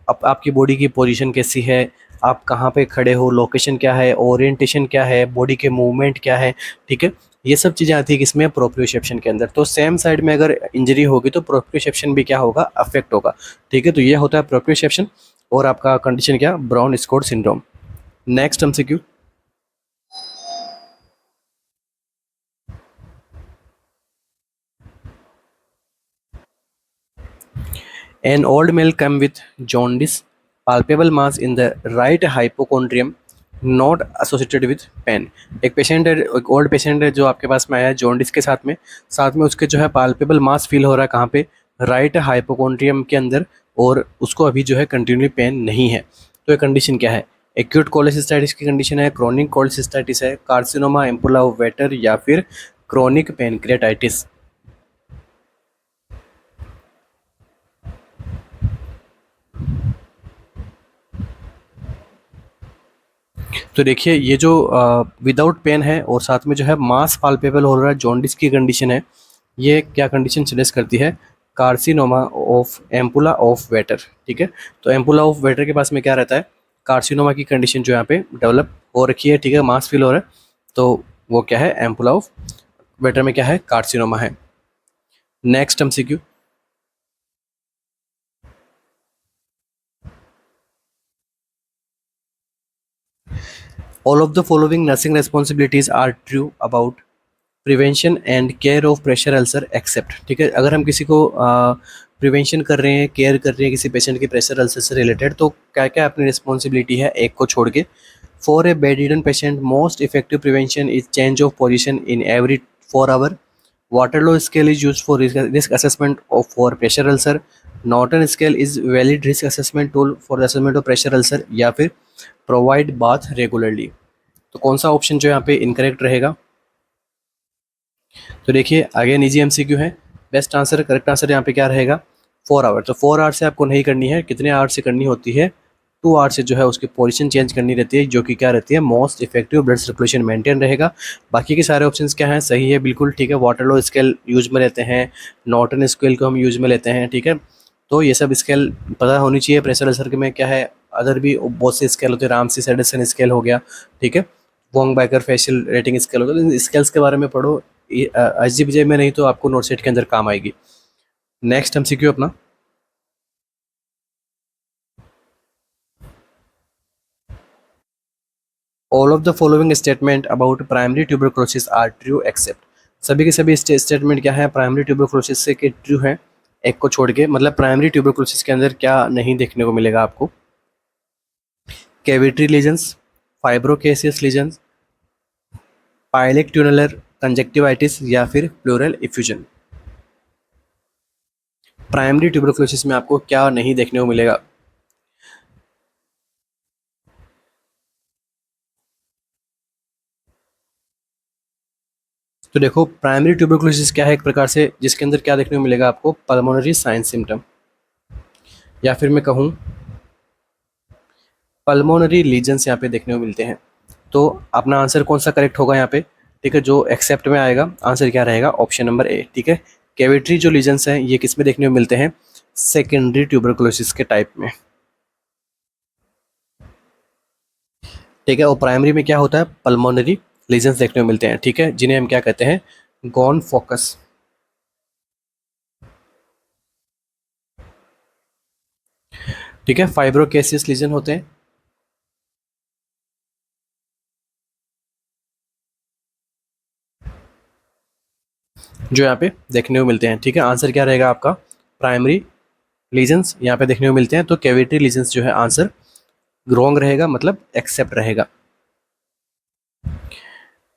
आपकी बॉडी की पोजीशन कैसी है, आप कहाँ पे खड़े हो, लोकेशन क्या है, ओरिएंटेशन क्या है, बॉडी के मूवमेंट क्या है, ठीक है। ये सब चीज़ें आती है किसमें, प्रोप्रियोसेप्शन के अंदर। तो सेम साइड में अगर इंजरी होगी तो प्रोप्रियोसेप्शन भी क्या होगा, अफेक्ट होगा, ठीक है। तो ये होता है प्रोप्रियोसेप्शन। और आपका कंडीशन क्या, brown squad syndrome. Next MCQ, an old male come with jaundice, palpable mass in the right hypochondrium, not associated with pain. एक पेशेंट है, एक ओल्ड पेशेंट है जो आपके पास में आया है जॉन्डिस के साथ में उसके जो है पाल्पेबल मास फील हो रहा है कहाँ पे, राइट हाइपोकॉन्ड्रियम के अंदर, और उसको अभी जो है कंटिन्यू पेन नहीं है। तो ये कंडीशन क्या है, एक्यूट कोलेसिस्टाइटिस की कंडीशन है, क्रोनिक कोलेसिस्टाइटिस है, कार्सिनोमा एम्पुला ऑफ वेटर, या फिर क्रोनिक पेनक्रियाटाइटिस। तो देखिए ये जो विदाउट पेन है और साथ में जो है मास पाल्पेबल हो रहा है, जॉन्डिस की कंडीशन है, ये क्या कंडीशन सजेस्ट करती है, carcinoma of ampulla of waiter, ठीक है। तो एम्पुला ऑफ वेटर के पास में क्या रहता है, कार्सिनोमा की कंडीशन जो यहाँ पे डेवलप हो रखी है, ठीक है, मास फील हो रहा है, तो वो क्या है, एम्पुला ऑफ वेटर में क्या है, कार्सिनोमा है। Next MCQ, all of the following nursing responsibilities are true about prevention and care of pressure ulcer except, ठीक है, अगर हम किसी को प्रिवेंशन कर रहे हैं, केयर कर रहे हैं किसी पेशेंट की प्रेशर अल्सर से रिलेटेड, तो क्या क्या अपनी रिस्पॉन्सिबिलिटी है एक को छोड़ के। For a bedridden patient most effective prevention is change of position in every 4 hour, Waterloo scale is used for risk assessment of for pressure ulcer. Norton scale is valid risk assessment tool for the assessment of pressure ulcer, या फिर provide bath regularly। तो कौन सा ऑप्शन जो यहाँ पे इनकरेक्ट रहेगा? तो देखिए अगेन इजी एमसीक्यू है, बेस्ट आंसर, करेक्ट आंसर यहाँ पे क्या रहेगा, 4 आवर। तो 4 आवर से आपको नहीं करनी है, कितने आवर से करनी होती है, 2 आवर से जो है उसकी पोजीशन चेंज करनी रहती है, जो कि क्या रहती है, most effective blood circulation maintain रहेगा। बाकी के सारे ऑप्शंस क्या हैं, सही है बिल्कुल, ठीक है, वाटरलो स्केल यूज में लेते हैं, नॉर्टन स्केल को हम यूज में लेते हैं, ठीक है, तो ये सब स्केल पता होनी चाहिए। प्रेशर अल्सर के में क्या है, अदर भी बहुत से स्केल होते हैं, रामसी सेडसन स्केल हो गया, ठीक है, Wong Baker facial rating scale हो गया, तो स्केल्स के बारे में पढ़ो, एसजीपीजे में नहीं तो आपको नोट सेट के अंदर काम आएगी। नेक्स्ट एमसीक्यू अपना, all of the following statement about primary tuberculosis are true except, सभी के सभी स्टेटमेंट क्या है, प्राइमरी ट्यूबरकुलोसिस से के ट्रू है, एक को छोड़ के, मतलब प्राइमरी ट्यूबरकुलोसिस के अंदर क्या नहीं देखने को मिलेगा आपको, कैविटरी लीजन्स, फाइब्रोकेसियस लीजन्स, पायलिक ट्यूनलर कंजक्टिवाइटिस, या फिर प्लूरल इफ्यूजन। प्राइमरी ट्यूबरकुलोसिस में आपको क्या नहीं देखने को मिलेगा? तो देखो प्राइमरी ट्यूबरकुलोसिस क्या है, एक प्रकार से जिसके अंदर क्या देखने को मिलेगा आपको, पल्मोनरी साइन सिम्टम, या फिर मैं कहूँ पल्मोनरी लीजन्स यहाँ पे देखने को मिलते हैं। तो अपना आंसर कौन सा करेक्ट होगा यहाँ पे, ठीक है, जो एक्सेप्ट में आएगा आंसर क्या रहेगा, ऑप्शन नंबर ए, ठीक है। कैविटरी जो लीजन्स हैं ये किस में देखने को मिलते हैं, सेकेंडरी ट्यूबरकुलोसिस के टाइप में, ठीक है, और प्राइमरी में क्या होता है, पल्मोनरी लीजन्स देखने को मिलते हैं, ठीक है, जिन्हें हम क्या कहते हैं, गॉन फोकस, ठीक है, फाइब्रोकेसियस लीजन होते हैं, जो यहाँ पे देखने को मिलते हैं, ठीक है, आंसर क्या रहेगा आपका, प्राइमरी लीजन्स यहाँ पे देखने को मिलते हैं, तो कैविटी लीजन्स जो है आंसर रॉन्ग रहेगा, मतलब एक्सेप्ट रहेगा।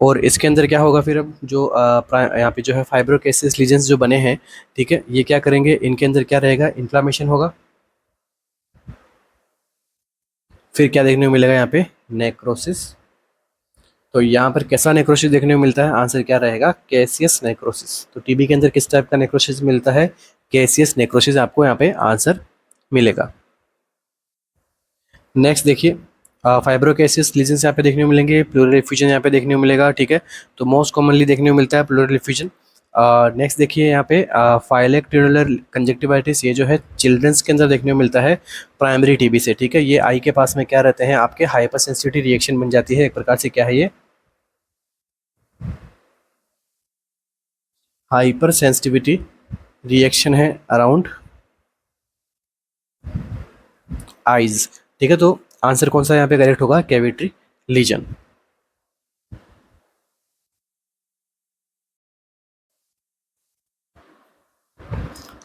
और इसके अंदर क्या होगा फिर, अब जो यहाँ पे जो है फाइब्रोकेसिस लीजन्स जो बने हैं, ठीक है, ये क्या करेंगे, इनके अंदर क्या रहेगा, इन्फ्लामेशन होगा, फिर क्या देखने को मिलेगा यहाँ पे, नेक्रोसिस। तो यहाँ पर कैसा नेक्रोसिस देखने को मिलता है, आंसर क्या रहेगा, कैसियस नेक्रोसिस। तो टीबी के अंदर किस टाइप का नेक्रोसिस मिलता है, कैसियस नेक्रोसिस आपको यहाँ पे आंसर मिलेगा। नेक्स्ट देखिए, फाइब्रोकेसिस लीजन्स यहाँ पे देखने को मिलेंगे, प्लूरल इफ्यूजन यहाँ पे देखने को मिलेगा, ठीक है, तो मोस्ट कॉमनली देखने को मिलता है प्लूरल इफ्यूजन। नेक्स्ट देखिए यहाँ पे फाइलेक ट्यूनुलर कंजक्टिवाइटिस, ये जो है चिल्ड्रंस के अंदर देखने को मिलता है प्राइमरी टीबी से, ठीक है, ये आई के पास में क्या रहते हैं आपके, हाइपर सेंसिटिविटी रिएक्शन बन जाती है एक प्रकार से, क्या है ये, हाइपर सेंसिटिविटी रिएक्शन है अराउंड आइज, ठीक है, तो आंसर कौन सा यहाँ पे करेक्ट होगा, cavitary lesion.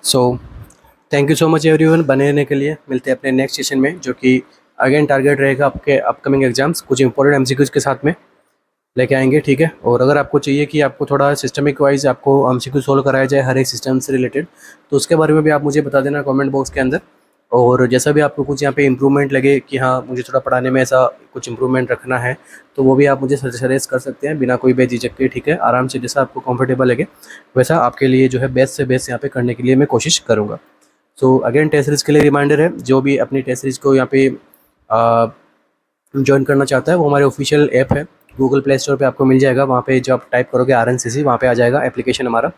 So thank you so much everyone, बने रहने के लिए, मिलते हैं अपने नेक्स्ट सेशन में, जो कि अगेन टारगेट रहेगा आपके अपकमिंग एग्जाम्स, कुछ इंपॉर्टेंट एमसीक्यूज के साथ में लेके आएंगे, ठीक है। और अगर आपको चाहिए कि आपको थोड़ा सिस्टमिक वाइज आपको एमसीक्यू सोल्व कराया जाए हर एक सिस्टम से रिलेटेड, तो उसके बारे में भी आप मुझे बता देना कमेंट बॉक्स के अंदर। और जैसा भी आपको कुछ यहाँ पे इम्प्रूवमेंट लगे कि हाँ मुझे थोड़ा पढ़ाने में ऐसा कुछ इम्प्रूवमेंट रखना है, तो वो भी आप मुझे सजेस्ट कर सकते हैं बिना कोई बेझिझक के, ठीक है, आराम से जैसा आपको कंफर्टेबल लगे वैसा आपके लिए जो है बेस्ट से बेस्ट यहाँ पे करने के लिए मैं कोशिश करूँगा। सो अगेन टेस्ट सीरीज़ के लिए रिमाइंडर है, जो भी अपनी टेस्ट सीरीज़ को यहाँ पे ज्वाइन करना चाहता है वो हमारे ऑफिशियल ऐप है गूगल प्ले स्टोर पे आपको मिल जाएगा। वहाँ पे जो आप टाइप करोगे RNCC, वहाँ पे आ जाएगा एप्लीकेशन हमारा।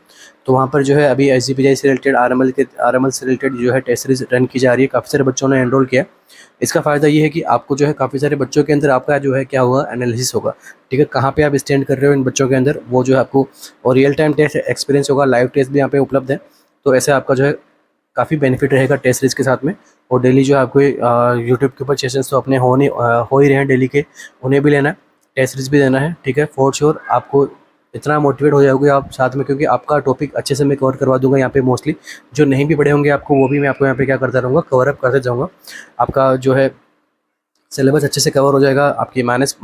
तो वहाँ पर जो है अभी SGPI से रिलेटेड, RML से रिलेटेड जो है टेस्ट सीरीज रन की जा रही है। काफ़ी सारे बच्चों ने एनरोल किया। इसका फ़ायदा ये है कि आपको जो है काफ़ी सारे बच्चों के अंदर आपका जो है क्या होगा, एनालिसिस होगा। ठीक है, कहाँ पे आप स्टैंड कर रहे हो इन बच्चों के अंदर, वो जो है आपको, और रियल टाइम टेस्ट एक्सपीरियंस होगा। लाइव टेस्ट भी यहाँ पे उपलब्ध है। तो ऐसे आपका जो है काफ़ी बेनिफिट रहेगा टेस्ट सीरीज के साथ में। और डेली जो है आपको यूट्यूब के ऊपर सेशंस तो अपने हो ही रहे हैं डेली के, उन्हें भी लेना है, टेस्ट सीरीज भी देना है। ठीक है, फॉर श्योर आपको इतना मोटिवेट हो जाओगे आप साथ में, क्योंकि आपका टॉपिक अच्छे से मैं कवर करवा दूंगा यहाँ पे। मोस्टली जो नहीं भी पढ़े होंगे आपको, वो भी मैं आपको यहाँ पे क्या करता रहूँगा, कवर अप करते जाऊँगा। आपका जो है सिलेबस अच्छे से कवर हो जाएगा। आपकी माइनस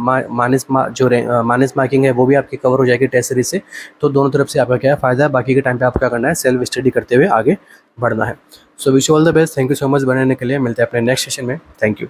मार्किंग है वो भी आपकी कवर हो जाएगी टेस्ट सीरीज से। तो दोनों तरफ से आपका क्या है फ़ायदा है। बाकी के टाइम पे आपको क्या करना है, सेल्फ स्टडी करते हुए आगे बढ़ना है। So wish you all the best. Thank you so much बनने के लिए। मिलते हैं अपने नेक्स्ट सेशन में। Thank you.